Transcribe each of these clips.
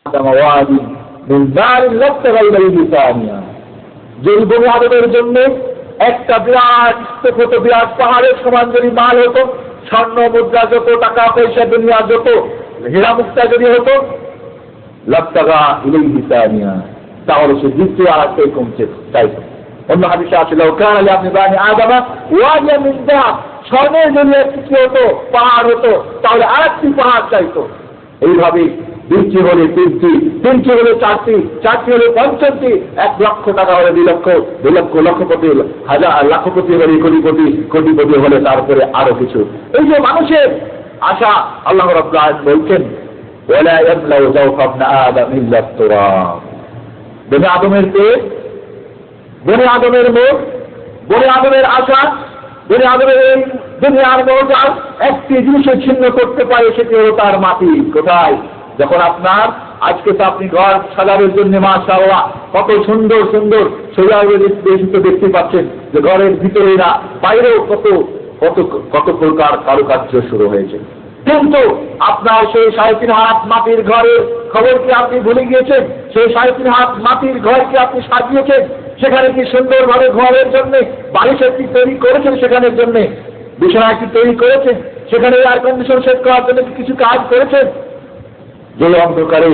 যদি বনি আদমের জন্য একটা বিরাট ছোট বিরাট পাহাড়ের সমান যদি মাল হতো, স্বর্ণ মুদ্রা যত, টাকা পয়সা দুনিয়া যত, হীরা মুক্তা যদি হতো, লাবতাগা ইলাইহি সানিয়া, তাহলে সে দ্বিতীয় আর একটা কমছে চাইতো। অন্য হাদিসে আছে লাউকানা লিআবনি বানি আদমা ওয়াদিয়া মিন যাহাব, স্বর্ণের যদি কি হতো, পাহাড় হতো, তাহলে আরেকটি পাহাড় চাইতো। এইভাবে দুইটি হলে তিনটি, তিনটি হলে চারটি, চারটি হলে পঞ্চাশটি, 1 লক্ষ টাকা হলে 2 লক্ষ, 2 লক্ষ লক্ষপতি, হাজার লাখপতি হলে কোটিপতি, কোটিপতি হলে তারপরে আরো কিছু। এই যে মানুষের আশা, আল্লাহ রাব্বুল আলামিন বলছেন ওয়ালা ইয়ামলাউ যাওফা ইবনে আদম ইল্লা তুরাব। বনি আদমের পেট, বনি আদমের মুখ, বনি আদমের আশা, বনি আদমের এই দুনিয়ার মৌজার একটি জিনিসে ছিন্ন করতে পারে, সেটি হলো তার মাটি। কোথায়? যখন আপনার আজকে তো আপনি ঘর সাজানোর জন্য মাশাআল্লাহ কত সুন্দর সুন্দর সাজানোর তো দেখতে পাচ্ছেন যে ঘরের ভিতরে না বাইরেও কত কত কত প্রকার কারুকার্য শুরু হয়েছে। কিন্তু আপনার সেই 3.5 হাত মাটির ঘরের খবর কি আপনি ভুলে গিয়েছেন? সেই 3.5 হাত মাটির ঘর কি আপনি সাজিয়েছেন? সেখানে কি সুন্দরভাবে ঘরের জন্য বালিশ একটি তৈরি করেছেন? সেখানের জন্য বিছানা একটি তৈরি করেছেন? সেখানে এয়ার কন্ডিশন সেট করার জন্য কিছু কাজ করেছেন? যে অন্ধকারে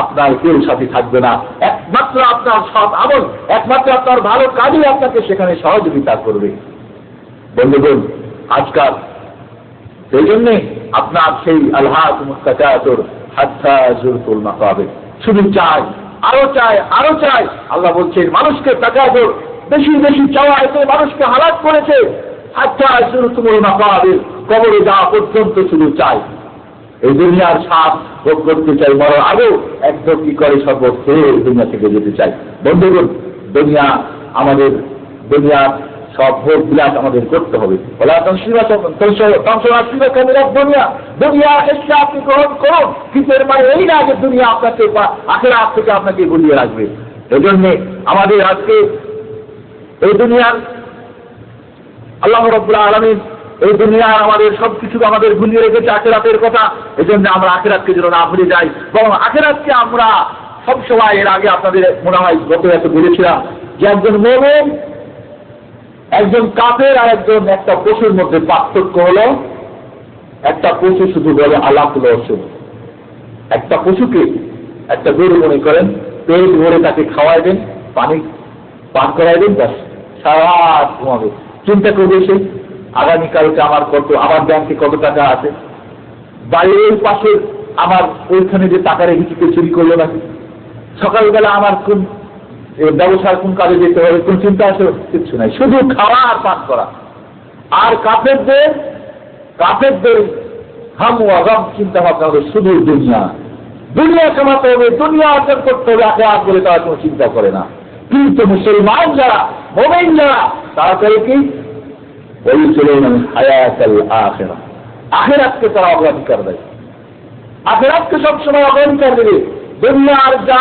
আপনার কেউ সাথী থাকবে না, একমাত্র আপনার সৎ আমল, একমাত্র আপনার ভালো কাজই আপনাকে সেখানে সহযোগিতা করবে। বন্ধুগণ, আজকাল সেই জন্যে আপনার সেই আলহাকুমুত তাকাতুর হাত্তা যুরতুল মাকাবির, শুধু চাই, আরো চাই, আরো চাই। আল্লাহ বলছেন মানুষকে তাকাতুর, বেশি বেশি চাওয়া এতে মানুষকে হালাক করেছে। হাত্তা যুরতুল মাকাবির, কবরে যাওয়া পর্যন্ত শুধু চাই। এই দুনিয়ার স্বাদ ভোগ করতে চাই, মরার আগেও একদম কি করে সর্বশেষ দুনিয়া থেকে যেতে চাই। বন্ধুগণ, দুনিয়া আমাদের, দুনিয়ার সব ভোগ বিলাস আমাদের করতে হবে। দুনিয়া এসে আপনি গ্রহণ করুন, কিন্তু এর মানে এই না যে দুনিয়া আপনাকে আখিরাত থেকে আপনাকে গুলিয়ে রাখবে। এই জন্যে আমাদের আজকে এই দুনিয়ার আল্লাহ রাব্বুল আলামিন এই দুনিয়ার আমাদের সবকিছু আমাদের ভুলিয়ে রেখেছে আখিরাতের কথা। এই জন্য আমরা আখিরাতকে যেন না ভুলে যাই, বরং আখিরাতকে আমরা সবসময়, এর আগে আপনাদের মনে হয় গত এত বলেছিলাম যে একজন মুমিন, একজন কাফের আর একটা পশুর মধ্যে পার্থক্য হলো, একটা পশু শুধু বলে আল্লাহ রসুল। একটা পশুকে, একটা গরু মনে করেন, পেট ভরে তাকে খাওয়াই দেন, পানি পান করাই দেন, ব্যাস সারা ঘুমাবে। চিন্তা করবে সে আগামীকালকে আমার ব্যাংকে কত টাকা আছে, বাইরের পাশে আমার ওইখানে যে টাকা রেখেছি কেউ চুরি করলো নাকি, সকালবেলা আমার কোন ব্যবসার কোন কাজে যেতে হবে, কোন চিন্তা আছে, কিচ্ছু নাই, শুধু খাওয়া আর পান করা। আর কাফেরদের হাম ও আগাম চিন্তা ভাবনা হবে শুধু দুনিয়া, দুনিয়া কামাতে হবে, দুনিয়া অর্জন করতে হবে, আখিরাত বলে তারা কোনো চিন্তা করে না। কিন্তু মুসলমান যারা, মুমিন যারা, তারা করে কি ওই চলে হায়াতুল আখিরাহ, আখিরাতকে তারা অগ্রাধিকার দেয়, আখিরাতকে সবসময় অগ্রাধিকার দেবে। দুনিয়ার যা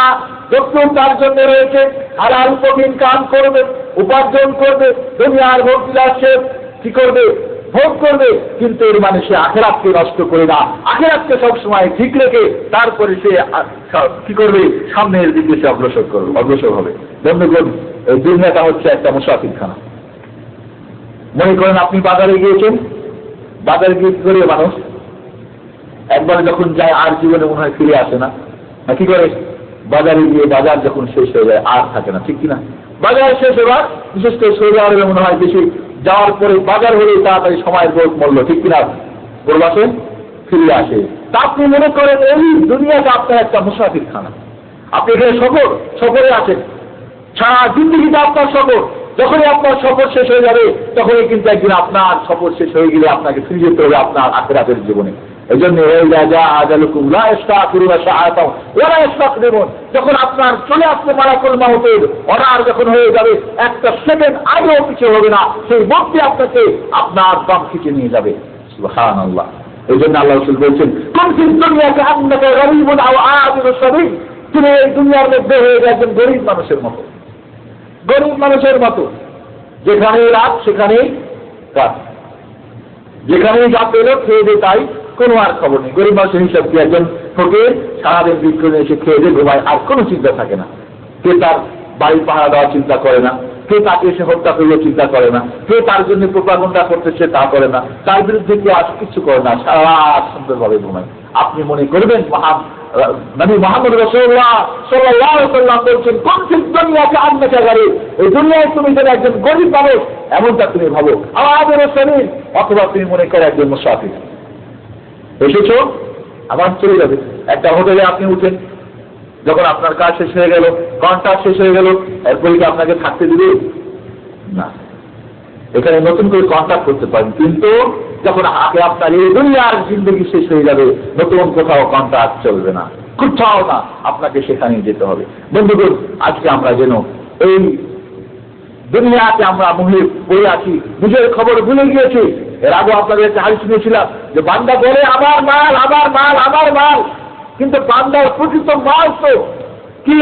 যতটুকু তার জন্য রয়েছে হালাল উপার্জন কাম করবে, উপার্জন করবে, দুনিয়ার ভোগ বিলাসে কি করবে, ভোগ করবে, কিন্তু এর মানে সে আখিরাতকে নষ্ট করে না, আখিরাতকে সবসময় ঠিক রেখে তারপরে সে কি করবে, সামনের দিকে সে অগ্রসর হবে। বন্ধুগণ, এই দুনিয়াটা হচ্ছে একটা মুসাফিরখানা। মনে করেন আপনি বাজারে গিয়েছেন, বাজারে গিয়ে কি করে মানুষ একবারে যখন যায় আর জীবনে মনে হয় ফিরে আসে না, কি করে বাজারে গিয়ে বাজার যখন শেষ হয়ে যায় আর থাকে না, ঠিক কিনা? বাজার শেষ হবার, বিশেষ করে সৌদি আরবে মনে হয় বেশি যাওয়ার পরে বাজার হলে তাড়াতাড়ি সময়ের মূল্য, ঠিক কিনা? প্রবাসে ফিরে আসে। তা আপনি মনে করেন এই দুনিয়াটা আপনার একটা মুসাফিরখানা, আপনি এখানে সফরে আছেন, সারা জিন্দেগিতে আপনার সফর। যখনই আপনার সফর শেষ হয়ে যাবে তখনই কিন্তু একদিন আপনার সফর শেষ হয়ে গেলে আপনাকে ফিরে যেতে হবে আপনার আখিরাতের জীবনে। এই জন্য যখন আপনার চলে আসবে মালাকুল মাউতের অর্ডার যখন হয়ে যাবে, একটা সেকেন্ড আগেও কিছু হবে না, সেই মুহূর্তে আপনাকে আপনার দম খিচে নিয়ে যাবে। সুবহানাল্লাহ। এই জন্য আল্লাহ রাসূল বলছেন, তুমি এই দুনিয়ার মধ্যে হয়ে যাবে একজন গরিব মানুষের মতো, গরিব মানুষের মতো, যেখানে রাত সেখানেই রাত, যেখানেই যা পেল খেয়ে দে তাই, কোনো আর খবর নেই। গরিব মানুষের হিসাব কি? একজন ফকির সারাদিন বিক্রি এসে খেয়ে দিয়ে ঘুমায়, আর কোনো চিন্তা থাকে না। কে তার বাড়ি পাহারা দেওয়ার চিন্তা করে না, কে তাকে এসে হত্যা করলেও চিন্তা করে না, কে তার জন্য প্রোপাগান্ডা করতেছে তা করে না, তার বিরুদ্ধে কেউ আর কিছু করে না, সারা সুন্দরভাবে ঘুমায়। আপনি মনে করবেন নবী মুহাম্মদ রাসূলুল্লাহ সাল্লাল্লাহু আলাইহি ওয়াসাল্লাম বলছেন, কোন দুনিয়াকে আন্নাকা গারীব, এই দুনিয়ায় তুমি যেন একজন গরীব মানুষ এমনটা তুমি ভাবো, আমাদের শরীর, অথবা তুমি মনে করো একজন মুসাফির এসেছো, আবার চলে যাবে। একটা হোটেলে আপনি উঠেন, যখন আপনার কাজ শেষ হয়ে গেল, কন্ট্রাক্ট শেষ হয়ে গেল, এরপরে কি আপনাকে থাকতে দিবে না? এখানে নতুন করে কন্ট্রাক্ট করতে পারেন, কিন্তু যখন আগে আপনার এই দুনিয়ার জিন্দগি শেষ হয়ে যাবে, নতুন কোথাও কন্ট্রাক্ট চলবে না, কোথাও না, আপনাকে সেখানেই যেতে হবে। বন্ধুগণ, আজকে আমরা যেন এই দুনিয়াতে আমরা মুহে পড়ে আছি, নিজের খবর ভুলে গিয়েছি। এর আগে আপনাদের একটা হাদিস শুনেছিলাম যে বান্দা বলে আমার মাল, আমার মাল, আমার মাল, কিন্তু বান্দার প্রকৃত মাল তো কি?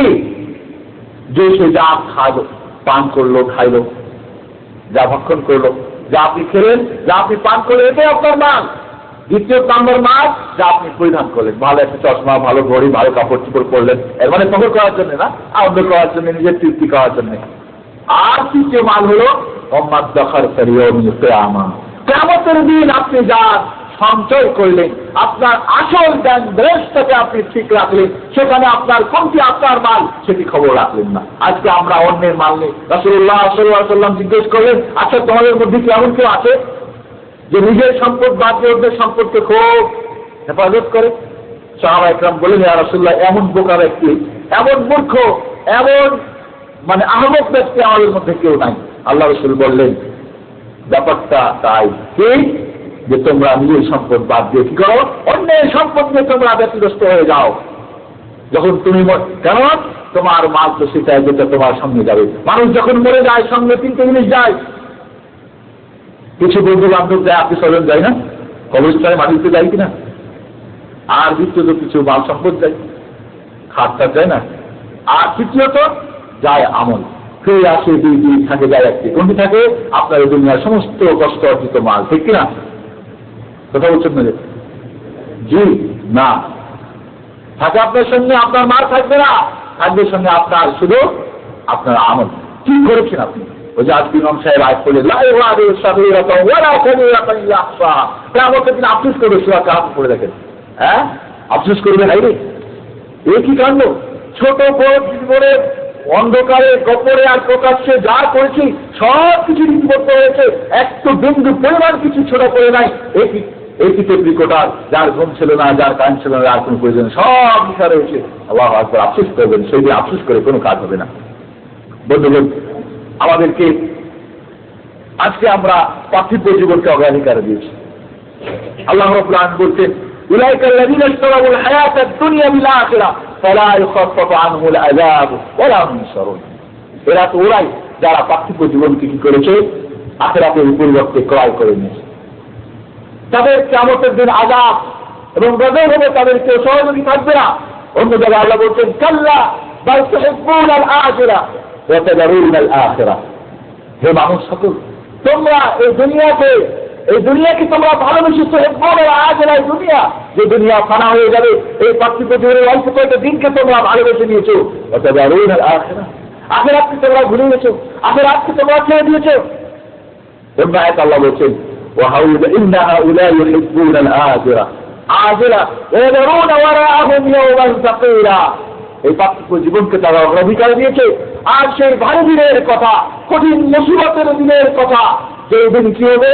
যে সে যা খালো, পান করলো, খাইলো, যা ভক্ষণ করলো, যা আপনি খেলেন, যা আপনি পান করলেন, এটাই আপনার মাল। দ্বিতীয় নম্বর মাল যা আপনি পরিধান করলেন, ভালো একটা চশমা, ভালো ঘড়ি, ভালো কাপড় চোপড় করলেন, এর মানে ফখর করার জন্য না, আনন্দ করার জন্য, নিজের তৃপ্তি করার জন্য। আর তৃতীয় মাল হলো কিয়ামতের দিন আপনি যা সঞ্চয় করলেন, আপনার আসল জ্ঞান দেশটাকে আপনি ঠিক রাখলেন, সেখানে আপনার কোনটি আপনার মাল সেটি খবর রাখলেন না। আজকে আমরা অন্যের মাল নেই। রাসূলুল্লাহ সাল্লাল্লাহু আলাইহি ওয়াসাল্লাম জিজ্ঞেস করলেন, আচ্ছা তোমাদের মধ্যে কি এমন কেউ আছে যে নিজের সম্পদ বাদ দিয়ে অন্যের সম্পদকে খুব হেফাজত করে? সাহাবা একরাম বললেন, ইয়া রাসূলুল্লাহ, এমন বোকা ব্যক্তি, এমন মূর্খ, এমন আহমক ব্যক্তি আমাদের মধ্যে কেউ নাই। আল্লাহ রাসূল বললেন, ব্যাপারটা তাই কি যে তোমরা নিজের সম্পদ বাদ দিয়ে কি করো? অন্যের সম্পদ নিয়ে তোমরা ব্যতিগ্রস্ত হয়ে যাও। যখন তুমি কেন তোমার মাল তো সেটাই যেটা তোমার সঙ্গে যাবে। মানুষ যখন মরে যায় সঙ্গে তিনটে জিনিস যায়, কিছু বন্ধু বান্ধব যায়, আপনি স্বজন যায় না, কবরস্থানে মাটিতে যায় কিনা, আর দ্বিতীয়ত কিছু মাল সম্পদ যায়, খাটটা যায় না, আর তৃতীয়ত যায় আমল, ফিরে আসে দুই থাকে, যায় একটি, কোনটি থাকে? আপনার এই দুনিয়ার সমস্ত কষ্ট অর্জিত মাল, ঠিক কিনা? কথা বলছেন না? জি না, থাকে আপনার সঙ্গে, আপনার মাল থাকবে না, থাকবে সঙ্গে আপনার শুধু আপনার আমল। কি করেছেন আপনি? ওই যে আজকে ইমাম সাহেব আয়াত পড়ে দিন আফসোস করবে, সুরা কাহাফ পড়ে দেখেন, হ্যাঁ আফসোস করবে নাই রে, এ কি কাণ্ড! ছোট বড় জীবনের অন্ধকারে, গোপনে আর প্রকাশ্যে যা করেছি সব কিছু লিপিবদ্ধ হয়েছে, একটু বিন্দু পরিমাণ কিছু ছোট করে নাই। এই কি টেপ্রিকোটার, যার ঘুম ছিল না, যার কান ছিল না, আর কোনো প্রয়োজন, সব লিখা রয়েছে। আল্লাহু আকবার, আফসোস করবেন, সেই দিন আফসোস করে কোনো কাজ হবে না। বন্ধুগণ, আমাদেরকে আজকে আমরা পার্থিব জীবনকে অগ্রাধিকার দিয়েছি। আল্লাহ রাব্বুল আলামিন বলছেন, উলাইকা আল্লাযীনা ইশতারাউল হায়াতাদ দুনিয়া বিল আখিরাহ ফালা ইউখাফফাফু আনহুল আযাব ওয়ালা হুম ইনসারুন। এরা তো ওরাই যারা পার্থিব জীবনকে কি করেছে, আখিরাতের পরিবর্তে ক্রয় করে নিয়েছে। তাদের কিয়ামতের দিন আযাব এবং গজব হবে, তাদের কেউ সহযোগী থাকবে না। অন্য জায়গায় আল্লাহ বলছেন, কাল্লা বাল তুহিব্বুনাল আখিরাহ ওয়া তাযারুনাল আখিরাহ। হে মানুষ সকল, তোমরা এই দুনিয়াকে তোমরা ভালোবেসেছো, এই দুনিয়া যে দুনিয়া ফানা হয়ে যাবে, এই পার্থিব জীবনের অল্প কয়েকটা দিনকে তোমরা ভালোবেসে নিয়েছো। আখিরাতকে তোমরা ভুলে গেছো, আখিরাতকে তোমরা ছেড়ে দিয়েছো। অন্য আয়াত আল্লাহ বলছেন, ইন্না হাউলা ইউহিব্বুনাল আখিরাহ আখিরাহ ওয়া ইয়ারুনা ওয়ারাআহুম ইয়াওমান সাকিরা। এই পার্থিব জীবনকে তারা অগ্রাধিকার দিয়েছে, আর সেই ভালো দিনের কথা, কঠিন মুসিবতের দিনের কথা, যে দিন কি হবে,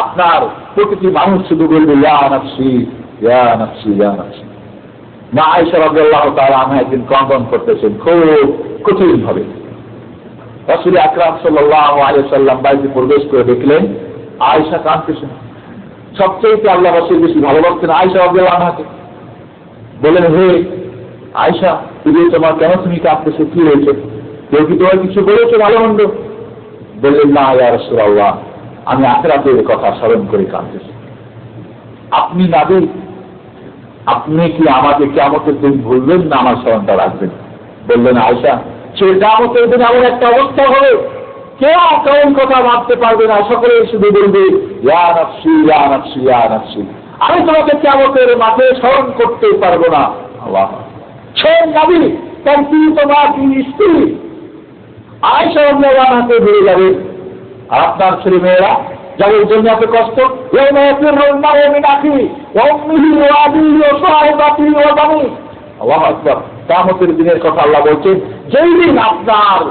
আপনার প্রতিটি মানুষ শুধু বলবে ইয়া নাফসি ইয়া নাফসি ইয়া নাফসি। মা আয়েশা রাদিয়াল্লাহু তাআলা আনহা একদিন ক্রন্দন করতেছেন খুব কঠিন ভাবে। রাসূল আকরাম সাল্লাল্লাহু আলাইহি ওয়াসাল্লাম বাড়িতে প্রবেশ করে দেখলেন আয়েশা কাঁদতেছেন। সবচেয়ে আল্লাহ রাসূল বেশি ভালোবাসতেন আয়েশা রাদিয়াল্লাহু আনহাকে। বলেন, হে আয়েশা, তোমার কেন তুমি কাঁদতেছো, কি হয়েছে? কেউ কি তোমার কিছু বলেছে ভালো মন্দ? বললেন, না ইয়া রাসূলুল্লাহ, আমি আখিরাতের কথা স্মরণ করে কাঁদতেছি। আপনি নবী, আপনি কি আমাকে কিয়ামতের দিন ভুলবেন না আমার স্মরণটা রাখবেন? বললেন, আয়েশা, সে কিয়ামতের দিন এমন একটা অবস্থা হবে, কেউ কেমন কথা ভাবতে পারবে না, সকলে শুধু বলবে ইয়া নাফসি ইয়া নাফসি ইয়া নাফসি। আমি তোমাকে কিয়ামতের মাঠে স্মরণ করতে পারবো না। আল্লাহ সে নবী তার তোমার স্ত্রী আয়েশা রাদিয়াল্লাহু আনহাকে ভুলে যাবে, আর আপনার ছেলে মেয়েরা যাদের জন্য এত কষ্ট, আল্লাহু আকবার। কিয়ামতের দিনের কথা আল্লাহ বলছেন, যেই দিন আপনার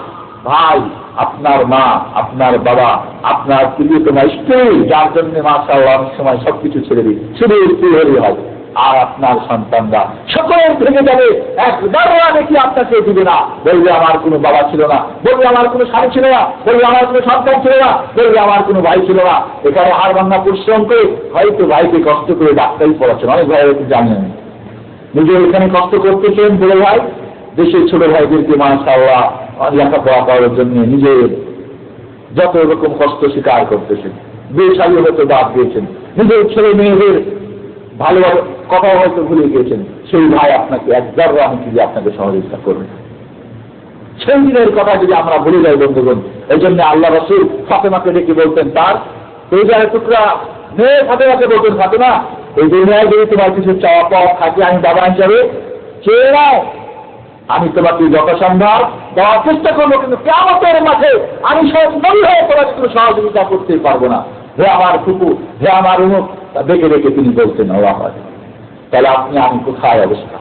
ভাই, আপনার মা, আপনার বাবা, আপনার প্রিয়তম স্ত্রী, যার জন্য মাশাআল্লাহ অনেক সময় সবকিছু ছেড়ে দিই, শুধু স্ত্রী হলেই হয়, আর আপনার সন্তানরা সকলের ভেঙে যাবে, একবারও দেখি আপনাকে দিবে না, বলবে আমার কোনো বাবা ছিল না, বলবে আমার কোনো স্বামী ছিল না, বলবে আমার কোনো সন্তান ছিল না, বলবে আমার কোনো ভাই ছিল না। এখানে হাড় ভাঙা পরিশ্রম করে হয়তো ভাইকে কষ্ট করে ডাক্তারি পড়াচ্ছেন, অনেক ভাই জানি আমি নিজে এখানে কষ্ট করতেছেন, বলে ভাই দেশের ছোট ভাইদেরকে মাশাআল্লাহ লেখাপড়া করার জন্য নিজে যত রকম কষ্ট স্বীকার করতেছেন, বেশালী হয়তো বাদ দিয়েছেন, নিজের ছেলে মেয়েদের ভালোভাবে কথা হয়তো ভুলে গিয়েছেন, সেই ভাই আপনাকে একবার আমি যদি আপনাকে সহযোগিতা করবে, সেই দিনের কথা যদি আমরা ভুলে যাই বন্ধুগণ। এই জন্য আল্লাহ রাসূল ফাতেমাকে ডেকে বলতেন, তার কলিজার টুকরা মেয়ে ফাতেমাকে বলতেন, ফাতেমা এই দুনিয়ায় যদি তোমার কিছু চাওয়া পাওয়া থাকে আমি বাবা হিসাবে চেয়ে নাও, আমি তোমাকে যথাসম্ভব দেওয়ার চেষ্টা করবো, কিন্তু কিয়ামতের মাঠে আমি সব নবী হয়ে তোমাকে কোনো সহযোগিতা করতে পারবো না। হে আমার ফুপু, হে আমার উমুক, দেখে দেখে তিনি বলতেন, তাহলে আপনি আমি কোথায় অবস্থা,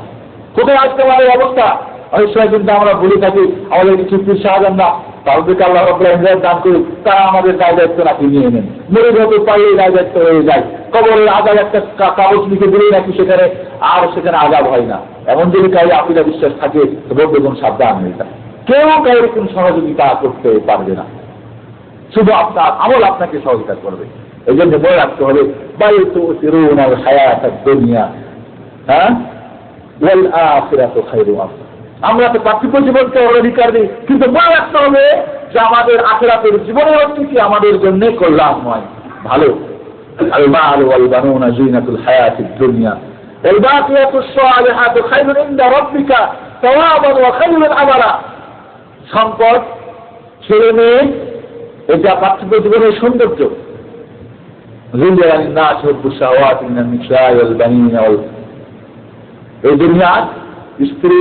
কোথায় আজকে আমাদের অবস্থা? অনেক সময় কিন্তু আমরা বলে থাকি আমাদের কিছু পীর সাহায্য না, তাদেরকে আল্লাহ রাব্বুল ইজ্জত দান করি, তারা আমাদের দায় দায়িত্ব নাকি নিয়ে নেন, মরে যত পারলেই দায় দায়িত্ব হয়ে যায়, কবরের আজাব একটা কাগজ লিখে দিলেই নাকি সেখানে আর সেখানে আজাব হয় না। এমন যদি কাউকে আকিদা বিশ্বাস থাকে তো বন্ধুগণ সাবধান হয়ে যায়, কেউ কাউকে কোন সহযোগিতা করতে পারবে না, শুধু আপনার আমল আপনাকে সহযোগিতা করবে। এই জন্য মনে রাখতে হবে, বাইরে তো তিরুনাল হায়াতাদ দুনিয়া ওয়াল আখিরাতু খায়রু। আমরা তো পার্থিব জীবনকে অধিকার দিই, কিন্তু মনে রাখতে হবে যে আমাদের আখিরাতের জীবনে হচ্ছে কি আমাদের জন্য কল্যাণময়, ভালো। আল মাল ওয়াল বানুনা জিনাতুল হায়াতিদ দুনিয়া ওয়াল বাকিয়াতুস সালিহাতু খায়রুন ইনদা রাব্বিকা সাওয়াবান ওয়া খায়রুন আমালা। সম্পদ, ছেলে মেয়ে, এটা পার্থিব জীবনের সৌন্দর্য। এই দুনিয়ার স্ত্রী,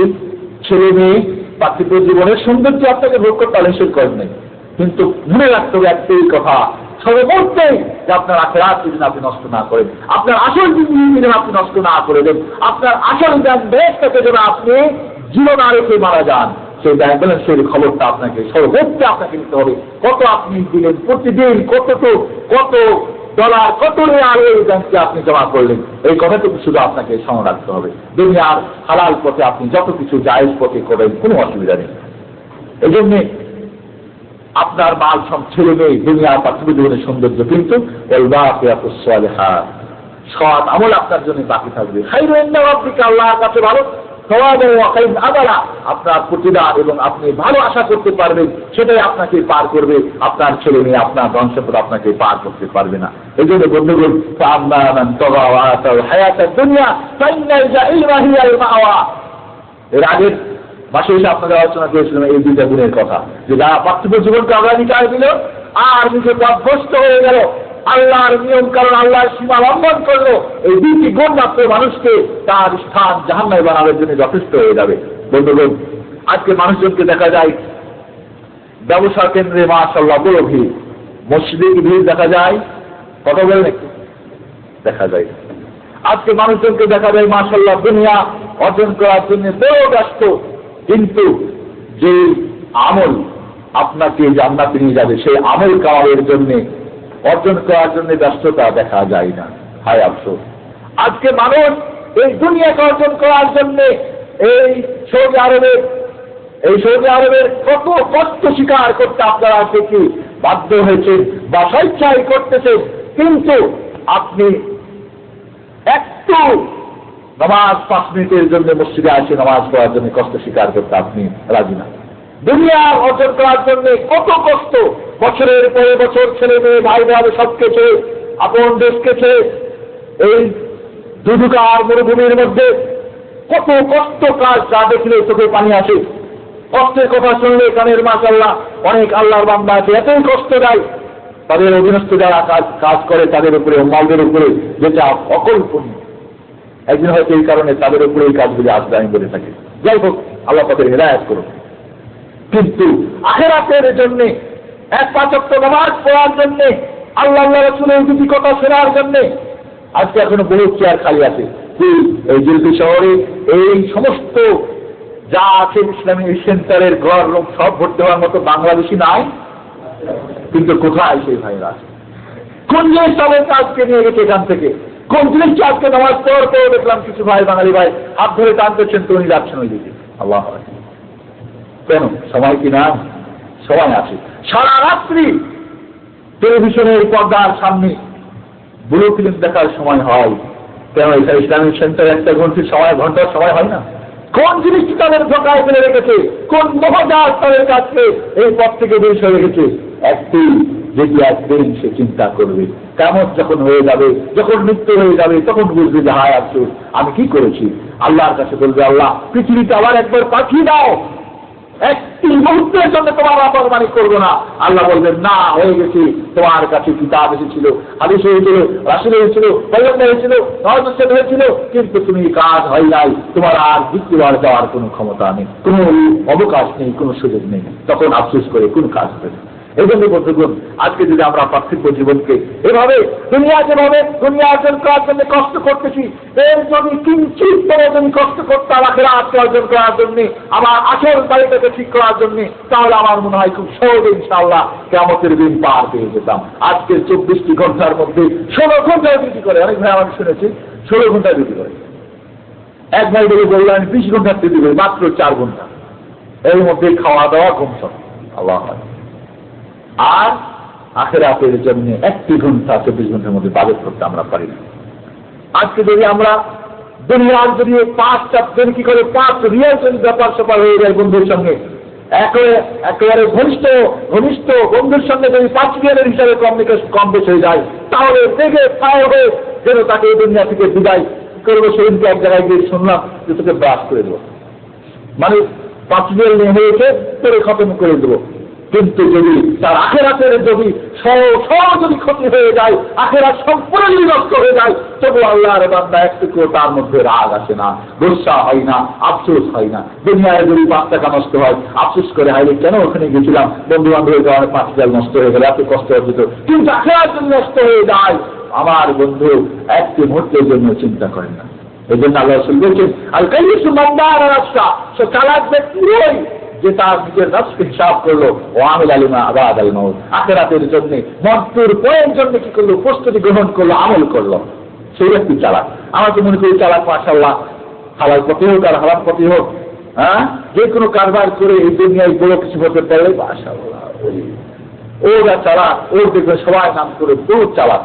ছেলে মেয়ে, পার্থিব জীবনের সৌন্দর্য আপনাকে ভোগ করতে নিষেধ করেন নাই, কিন্তু মনে রাখতে হবে একটাই কথা, সর্বমূর্তেই যে আপনার আখিরাত যেন আপনি নষ্ট না করেন, আপনার আসল জিন্দগি যেন আপনি নষ্ট না করে দেন, আপনার আসল জ্ঞান দেশটাকে যেন আপনি জীবন রেখে মারা যান, সেই ব্যাংক ব্যালেন্সের খবরটা আপনাকে সর্বোচ্চ আপনাকে নিতে হবে। কত আপনি দিলেন প্রতিদিন, কত ডলার, কত রিয়াল এই ব্যাংকে আপনি জমা করলেন, এই কথাটুকু শুধু আপনাকে স্মরণ রাখতে হবে। দুনিয়ার হালাল পথে আপনি যত কিছু জায়েজ পথে করেন, কোনো অসুবিধা নেই। এই জন্য আপনার মাল সব ছেলে মেয়ে, দুনিয়ার পার্থিব জীবনের সৌন্দর্য, কিন্তু সৎ আমল আপনার জন্য বাকি থাকবে। খায়রুন ইনদা রাব্বিকা, আল্লাহর কাছে ভালো, সাওয়াবান ওয়া খায়রুন আমালা, আপনার প্রতিদান এবং আপনি ভালো আশা করতে পারবেন, সেটাই আপনাকে পার করবে। আপনার ছেলে মেয়ে, আপনার বংশপদ আপনাকে পার করতে পারবে না। এই জন্য বন্ধুগণ, ফাআম্মা মান তাগা ওয়া আতাল হায়াতাদ দুনিয়া ফাইন্নাল জাহিমা হিয়াল মাওয়া। এর আগের মাসে এসে আপনাদের আলোচনা করেছিলাম এই দুইটা গুণের কথা, যে যারা পার্থিব জীবনকে অগ্রাধিকার দিল আর নিজেকে অভ্যস্ত হয়ে গেল, আল্লাহর নিয়ম কারণ আল্লাহর সীমা লঙ্ঘন করলো, এই দুইটি গুণ মাত্র মানুষকে তার স্থান জাহান্নামে বানানোর জন্য যথেষ্ট হয়ে যাবে। বন্ধুগণ, আজকে মানুষজনকে দেখা যায় ব্যবসা কেন্দ্রে মাশাআল্লাহ বড় ভিড়, মসজিদে কি ভিড় দেখা যায়? কথা বলেন একটু, দেখা যায়। আজকে মানুষজনকে দেখা যায় মাশাআল্লাহ দুনিয়া অর্জন করার জন্য বড় ব্যস্ত, কিন্তু যে আমল আপনাকে জান্নাতে নিয়ে যাবে সেই আমল কামালের জন্য, অর্জন করার জন্য ব্যস্ততা দেখা যায় না। হায় আফসোস, আজকে মানুষ এই দুনিয়াকে অর্জন করার জন্য এই সৌদি আরবের কত কষ্ট স্বীকার করতে আপনারা কি বাধ্য হয়েছে বা স্বেচ্ছায় করতেছে, কিন্তু আপনি একটু নামাজ 5 মিনিটের জন্য মসজিদে আসে নামাজ পড়ার জন্য কষ্ট স্বীকার করতে আপনি রাজি না। দুনিয়া অর্জন করার জন্য কত কষ্ট, বছরের পরে বছর ছেলে মেয়ে ভাই ভাই সবকে ছেড়ে, আপন দেশকে ছেড়ে, এই দুদুকার মরুভূমির মধ্যে কত কষ্ট কাজ, যা দেখলে চোখে পানি আসে। কষ্টের কথা শুনলে কানের মাশাআল্লাহ অনেক আল্লাহর বান্দা আছে, এতই কষ্ট দেয় তাদের অধীনস্থ যারা কাজ করে তাদের উপরে, মালদের উপরে, যেটা অকল্পনীয়। একদিন হয়তো এই কারণে তাদের উপরে এই কাজগুলি আসবে আমি বলে থাকি। যাই হোক, আল্লাহ তাদের হেদায়েত করুন। কিন্তু আখিরাতের জন্য, এক পাঁচ ওয়াক্ত নামাজ পড়ার জন্য, আল্লাহ রাসূলের দুটি কথা শোনার জন্য আজকে এখনো বহু চেয়ার খালি আছে। এই দিল্লি শহরে এই সমস্ত যা আছে ইসলামী সেন্টারের ঘর লোক সব ভর্তি হওয়ার মতো বাংলাদেশি নাই। কিন্তু কোথায় সেই ভাইরা? কোন জিনিস তাদের কাজকে নিয়ে গেছে এখান থেকে? কোন জিনিসটা আজকে নামাজ পড়তেও দেখলাম কিছু ভাই, বাঙালি ভাই হাত ধরে টানতেছেন, তো উনি যাচ্ছেন ওই দিকে। আল্লাহ, কেন? সময় কি না? সময় আছে। সারা রাত্রি টেলিভিশনের পর্দার সামনে ব্লু ফিল্ম দেখার সময় হয়, কেন এটা ইসলামিক সেন্টার একটা ঘন্টার সময় হয় না? কোন জিনিসটি তাদের ঢোকায় ফেলে রেখেছে? কোন মহাজার তাদের কাছে এই পথ থেকে বের হয়ে রেখেছে? একটি, যেটি একদিন সে চিন্তা করবে, কেমন যখন হয়ে যাবে, যখন মৃত্যু হয়ে যাবে, তখন বুঝবে যে হায় আফসোস, আমি কি করেছি। আল্লাহর কাছে বলবে, আল্লাহ পৃথিবীতে আবার একবার পাঠিয়ে দাও, একটি মুহূর্তের জন্য তোমার অপমানি করবো না। আল্লাহ বলবেন, না, হয়ে গেছে, তোমার কাছে কিতাব এসেছিল, হাদিস হয়েছিল, রাসূল হয়েছিল, পয়গম্বর হয়েছিল, নবী হয়েছিল, কিন্তু তুমি কাজ হয় নাই, তোমার আর দ্বিতীয়বার যাওয়ার কোনো ক্ষমতা নেই, কোনো অবকাশ নেই, কোনো সুযোগ নেই। তখন আফসোস করে কোনো কাজ হবে না। এই জন্য বন্ধুগণ, আজকে যদি আমরা পার্থিব জীবনকে এভাবে যেভাবে দুনিয়া অর্জন করার জন্য কষ্ট করতেছি, এর যদি কিঞ্চিত করে যদি কষ্ট করতাম আখিরাত অর্জন করার জন্য, আমার আসল বাড়িটাকে ঠিক করার জন্য, তাহলে আমার মনে হয় খুব সহজে ইনশাআল্লাহ কিয়ামতের দিন পার পেয়ে যেতাম। আজকের 24টি ঘন্টার মধ্যে 16 ঘন্টায় ডিউটি করে, অনেক ভাই আমি শুনেছি 16 ঘন্টায় ডিউটি করে। এক ভাই বলে বললো আমি 20 ঘন্টার ডিউটি করি, মাত্র 4 ঘন্টা, এর মধ্যে খাওয়া দাওয়া কমসম। আল্লাহ, আর আখিরাতের জন্য 1 ঘন্টা 24 ঘন্টার মধ্যে বাজেট করতে আমরা পারি না। আজকে যদি আমরা দুনিয়ার যদি 5টা দিন কি করে 5 রিয়াল যদি ব্যাপার স্যাপার হয়ে যায় বন্ধুর সঙ্গে, একেবারে ঘনিষ্ঠ বন্ধুর সঙ্গে যদি 5 রিয়ালের হিসাবে কম বেশি হয়ে যায়, তাহলে দেখে ফায়ার হয়ে যেন তাকে এই দুনিয়া থেকে বিদায় করবো। সেদিনকে এক জায়গায় গিয়ে শুনলাম যে তোকে ব্রাশ করে দেবো, মানে 5 রিয়াল নিয়ে হয়েছে তোরে খতম করে দেবো। কিন্তু যদি তার আখিরাতের যদি যদি ক্ষতি হয়ে যায়, আখিরাত সম্পূর্ণ যদি নষ্ট হয়ে যায়, তবু আল্লাহর বান্দা একটুকু তার মধ্যে রাগ আসে না, গোসা হয় না, আফসোস হয় না। দুনিয়ায় যদি 5 টাকা নষ্ট হয়, আফসোস করে হাইলে কেন ওখানে গেছিলাম, বন্ধু বান্ধবের কারণে 5 রিয়াল নষ্ট হয়ে গেলে এত কষ্ট হচ্ছে। কিন্তু আখিরাত যদি নষ্ট হয়ে যায়, আমার বন্ধু একটি মুহূর্তের জন্য চিন্তা করেন না। এই জন্য আল্লাহ রাসূল বলছেন, আল কাইয়িসু মান দারা রাসা, সে চালাক ব্যক্তি ওই যে তার নিজের নফসকে হিসাব করলো, ও আমিল আলিমা আবাদ আল মাউত, আখিরাতের জন্য মৃত্যুর পরের জন্য কি করলো, প্রস্তুতি গ্রহণ করলো, আমল করলো, সেই ব্যক্তি চালাক। আমার তো মনে করি চালাক মাশাআল্লাহ, হালাল পথে হোক আর হারাম পথে হোক, যে কোনো কারবার করে এই দুনিয়ায় বড় কিছু হতে পারলে মাশাআল্লাহ ওরা চালাক, ওর দেখবে সবাই নাম করে বহুত চালাক।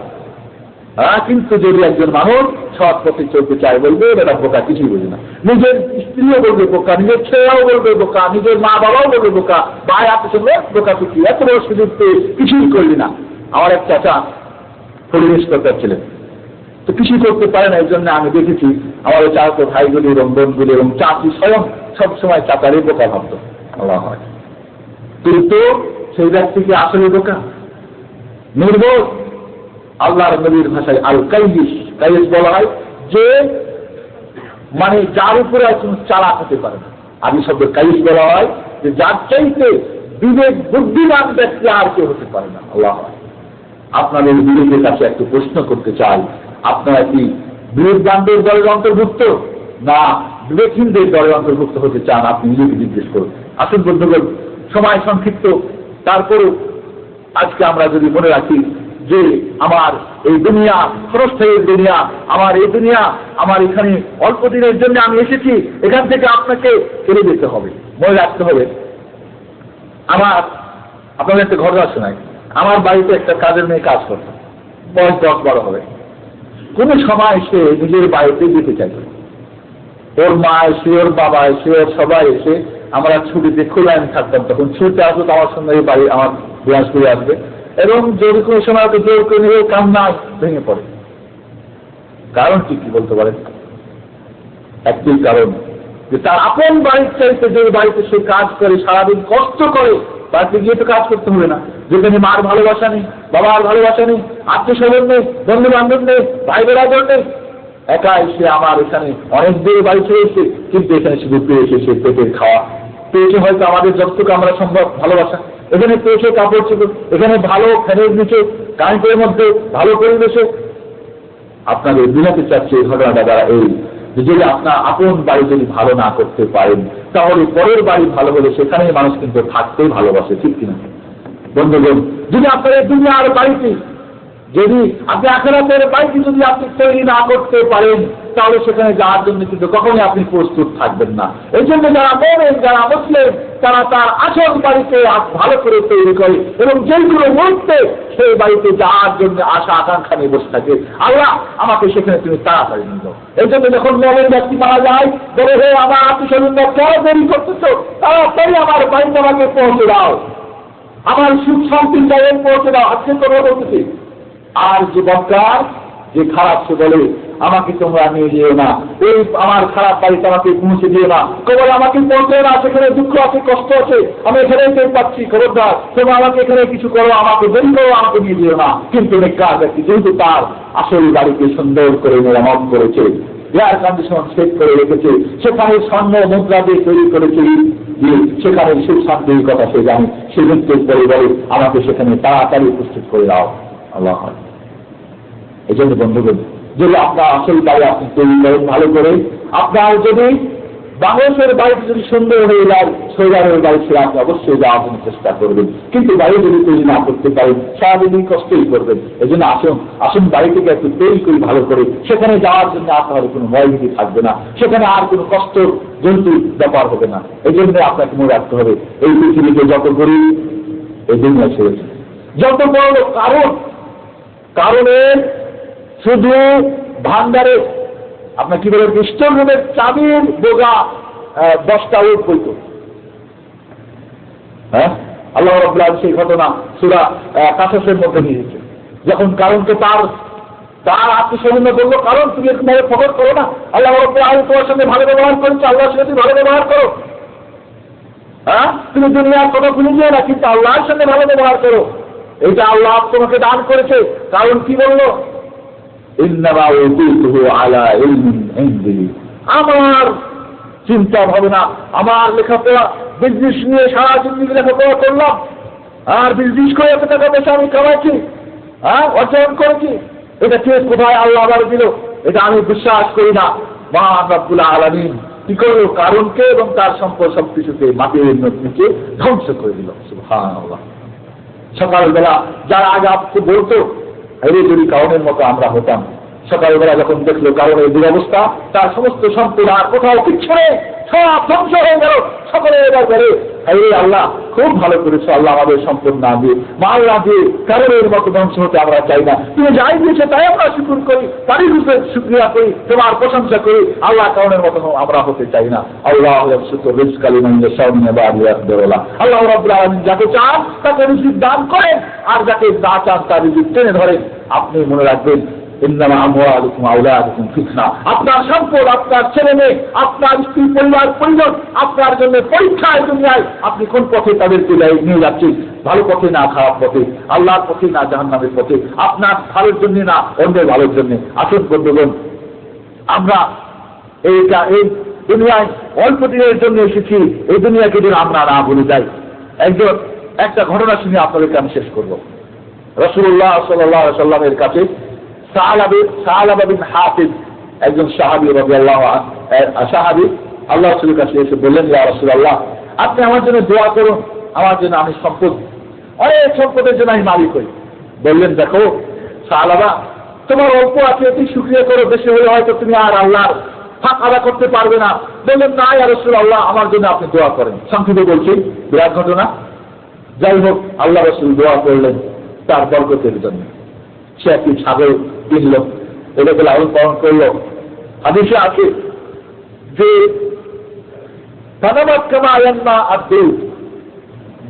কিন্তু যদি একজন মানুষ সৎ পথে চলতে চায়, বলবে এটা বোকা, কিছুই বোঝে না। নিজের স্ত্রীও বলবে বোকা, নিজের ছেলেও বলবে বোকা, নিজের মা বাবাও বলবে বোকা, ভাই আপনি সঙ্গে বোকা টুকি, এত বড় সুযোগ পেয়ে কিছুই করলি না। আমার এক চাচা পরিবেশ দরকার ছিলেন, তো কিছুই করতে পারে না। এই জন্য আমি দেখেছি আমার চাচাতো ভাইগুলি এবং বোনগুলি এবং চাচি স্বয়ং সবসময় চাচারই বোকা ভাবত। আল্লাহ হয়, কিন্তু সেই ব্যক্তিকে আসলে বোকা, নির্বোধ। আল্লাহর নবীর ভাষায় আল কাইয়িস বলা হয় যে মানে যার উপরে কোনো চালাক হতে পারে না। আদি শব্দ কাইয়িস বলা হয় যে যার চাইতে বিবেক বুদ্ধিমান ব্যক্তি আর কেউ হতে পারে না। আল্লাহ, আপনাদের বিবেকের কাছে একটু প্রশ্ন করতে চাই, আপনারা কি বিবেকবানদের দলের অন্তর্ভুক্ত না বিবেকহীনদের দলের অন্তর্ভুক্ত হতে চান? আপনি নিজেকে জিজ্ঞেস করুন। আসুন বন্ধুগণ, সময় সংক্ষিপ্ত, তারপরও আজকে আমরা যদি মনে রাখি যে আমার এই দুনিয়া ক্ষণস্থায়ী দুনিয়া, আমার এই দুনিয়া আমার এখানে অল্প দিনের জন্য আমি এসেছি, এখান থেকে আপনাকে চলে যেতে হবে, মনে রাখতে হবে। আপনাদের একটা ঘটনা শোনাই। আমার বাড়িতে একটা কাজের মেয়ে কাজ করত, বয়স 10-12 হবে। কোন সময় সে নিজের বাড়িতে যেতে চাইত, ওর মা এসে, ওর বাবা এসে, ওর সবাই এসে, আমরা ছুটিতে খোলা আমি থাকতাম, তখন ছুটিতে আসবো তো আমার সঙ্গে বাড়ি আমার বিরাজ করে আসবে, এবং যদি কোনো সময় তো জোর করে নিয়ে কান্না ভেঙে পড়ে। কারণ কি বলতে পারেন? একটি কারণ যে তার আপন বাড়ির চাইতে যে বাড়িতে সে কাজ করে, সারাদিন কষ্ট করে, বাড়িতে গিয়ে তো কাজ করতে হবে না। যেখানে মার ভালোবাসা নেই, বাবার ভালোবাসা নেই, আত্মীয় স্বজন নেই, বন্ধু বান্ধব নেই, ভাই বেড়াজন নেই, একা এসে আমার এখানে অনেক দূরে বাড়ি ছেড়ে এসে, কিন্তু এখানে শুধু পেয়েছে সে পেটের খাওয়া, পেয়েছে হয়তো আমাদের যতটুকু আমরা সম্ভব ভালোবাসা, এখানে পেয়েছে কাপড় চোপড়, এখানে ভালো ফ্যানের নিচে কারেন্টের মধ্যে ভালো পরিবেশে। আপনাদের বোঝাতে চাচ্ছে এই ঘটনাটা দ্বারা এই, যদি আপনার আপন বাড়ি যদি ভালো না করতে পারেন, তাহলে পরের বাড়ি ভালো হলে সেখানেই মানুষ কিন্তু থাকতেই ভালোবাসে, ঠিক কিনা বন্ধুগণ? যদি আপনার এই দুনিয়ার বাড়িতে, যদি আপনি আখিরাতের বাড়িতে যদি আপনি তৈরি না করতে পারেন, তাহলে সেখানে যাওয়ার জন্য কিন্তু কখনই আপনি প্রস্তুত থাকবেন না। এই জন্য যারা মুমিন, যারা মুসলিম, তারা তার আসল বাড়িতে ভালো করে তৈরি করে এবং যেগুলো মুহূর্তে সেই বাড়িতে যাওয়ার জন্য আশা আকাঙ্ক্ষা নিয়ে বসে থাকে, আল্লাহ আমাকে সেখানে তুমি তাড়াতাড়ি নিয়ে যাও। এই জন্য যখন মুমিন ব্যক্তি মারা যায়, বলে হে আমার আত্মীয়স্বজনরা কেন দেরি করতেছো, তাড়াতাড়ি আমার বাড়িতে আমাকে পৌঁছে দাও, আমার সুখ শান্তির জায়গায় পৌঁছে দাও। আজকে তোমরা বলতেছি, আর যে বক্তার যে খারাপ, সে বলে আমাকে তোমরা নিয়ে যেও না, এই আমার খারাপ বাড়িতে আমাকে পৌঁছে দিও না, কেবল আমাকে পৌঁছে না, সেখানে দুঃখ আছে, কষ্ট আছে, আমি এখানেই পেয়ে পাচ্ছি, খবরদার তোমরা আমাকে এখানে কিছু করো, আমাকে দেরি করো, আমাকে নিয়ে যেও না। কিন্তু নেককার ব্যক্তি যেহেতু তার আসল বাড়িকে সুন্দর করে মেরামত করেছে, এয়ার কন্ডিশন সেট করে রেখেছে, সেখানে স্বর্ণ মুদ্রা দিয়ে তৈরি করেছে, সেখানে সুখ শান্তির কথা সে জানে, সে কিন্তু বলে বলে আমাকে সেখানে তাড়াতাড়ি উপস্থিত করে দাও। আল্লাহ এই জন্য বন্ধুগণ, যদি আপনার আসল বাড়ি আপনি তৈরি করেন ভালো করে, আপনার যদি বাংলাদেশের বাড়িতে যদি সুন্দর হয়ে যায়, সৈরারের বাড়ি ছেড়ে আপনি অবশ্যই যাওয়ার জন্য চেষ্টা করবেন, কিন্তু বাড়ি যদি তৈরি না করতে পারেন সারাদিন কষ্টই করবেন। এই জন্য আসুন বাড়ি থেকে একটু তৈরি করি ভালো করে, সেখানে যাওয়ার জন্য আপনার কোনো ভয়ভীতি থাকবে না, সেখানে আর কোনো কষ্ট জন্তু ব্যাপার হবে না। এই জন্য আপনাকে মনে রাখতে হবে, এই পৃথিবীতে যত গরিব এই দুনিয়া ছেড়েছে, যত বড় কারণের শুধু ভান্ডারে আপনার কি বলে স্টোর রুমের চাবির বোগা 10টা উট বইত। হ্যাঁ, আল্লাহ রাব্বুল আলামিন সেই ঘটনা সূরা কাসাসের মধ্যে নিয়েছে, যখন কারণকে তার আত্মীয়স্বজন বললো, কারণ তুমি এরকমভাবে ফকর করো না, আল্লাহ রাব্বুল আলামিন তোমার সঙ্গে ভালো ব্যবহার করেছে, আল্লাহর সঙ্গে তুমি ভালো ব্যবহার করো। হ্যাঁ, তুমি দুনিয়ার কথা ভুলে যেও না, কিন্তু আল্লাহর সঙ্গে ভালো ব্যবহার করো। এইটা আল্লাহ তোমাকে দান করেছে। কারণ কি বললো? ইন্নামা উতীতুহু আলা ইলমিন ইনদি, আমার চিন্তা ভাবনা, আমার লেখাপড়া, বিজনেস নিয়ে সারা জিন্দেগি লেখাপড়া করলাম, আর বিজনেস করে এত টাকা পয়সা আমি কামাইছি, অর্জন করেছি, এটা কে কোথায় আল্লাহ আবার দিল, এটা আমি বিশ্বাস করি না। মহান রব্বুল আলামিন কি করলো? কারণকে এবং তার সম্পদ সবকিছুকে মাটির নিচে ধ্বংস করে দিল। সুবহানাল্লাহ। সকালবেলা যারা আগে আপনি বলতো এর যদি কারণের মতো আমরা হতাম, সকালবেলা যখন দেখলো কারণের দুরবস্থা, তার সমস্ত সম্পদ আর কোথাও কিচ্ছু নেই, সব ধ্বংস হয়ে গেল। সকলে এবার বলে আল্লাহ খুব ভালো করেছো, আল্লাহ আমাদের সম্পদ না দিয়ে, মাল না দিয়ে কারণের মতো ধ্বংস হতে আমরা চাই না, তুমি যাই দিয়েছো তাই আমরা শুকর করি, তারই রূপে শুকরিয়া করি, তোমার প্রশংসা করি, আল্লাহ কারণের মতো আমরা হতে চাই না। আল্লাহ আল্লাহ রাব্বুল আলামিন যাকে চান তাকে রিজিক দান করেন, আর যাকে না চান তার রিজিক টেনে ধরেন। আপনি মনে রাখবেন, ইন্নামা আমওয়ালুকুম আওলাদুকুম ফিতনা, আপনার সম্পদ, আপনার ছেলে মেয়ে, আপনার স্ত্রী পরিবার পরিজন আপনার জন্য পরীক্ষায়। দুনিয়ায় আপনি কোন পথে তাদেরকে নিয়ে যাচ্ছেন, ভালো পথে না খারাপ পথে, আল্লাহর পথে না জাহান্নামের পথে, আপনার ভালোর জন্য না অন্যের ভালোর জন্য। আসুন বন্ধুগণ, আমরা এই দুনিয়ায় অল্প দিনের জন্য এসেছি, এই দুনিয়াকে যদি আমরা না ভুলে যাই। একটা ঘটনা শুনে আপনাদেরকে আমি শেষ করব। রাসূলুল্লাহ সাল্লাল্লাহু আলাইহি ওয়াসাল্লামের কাছে সাআলাবা বিন হাফিজ, একজন সাহাবী রাদিয়াল্লাহু আনহু, সাহাবী আল্লাহ রাসূলের কাছে এসে বললেন, ইয়া রাসূলুল্লাহ, আপনি আমার জন্য দোয়া করুন, আমার জন্য, আমি অনেক সম্পদের জন্য আমি মালিক হই। বললেন, দেখো সাআলাবা, তোমার অল্প আছে, এটি শুকরিয়া করো, বেশি হলে হয়তো তুমি আর আল্লাহর হক আদা করতে পারবে না। বললেন, না ইয়া রাসূলুল্লাহ, আমার জন্য আপনি দোয়া করেন। সংক্ষেপে বলছি, বিরাট ঘটনা। যাই হোক, আল্লাহ রাসূল দোয়া করলেন তার বরকতের জন্য। সে একটি ছাগল কিনল, এটাকে লালন পালন করলো। হাদিসে আছে যে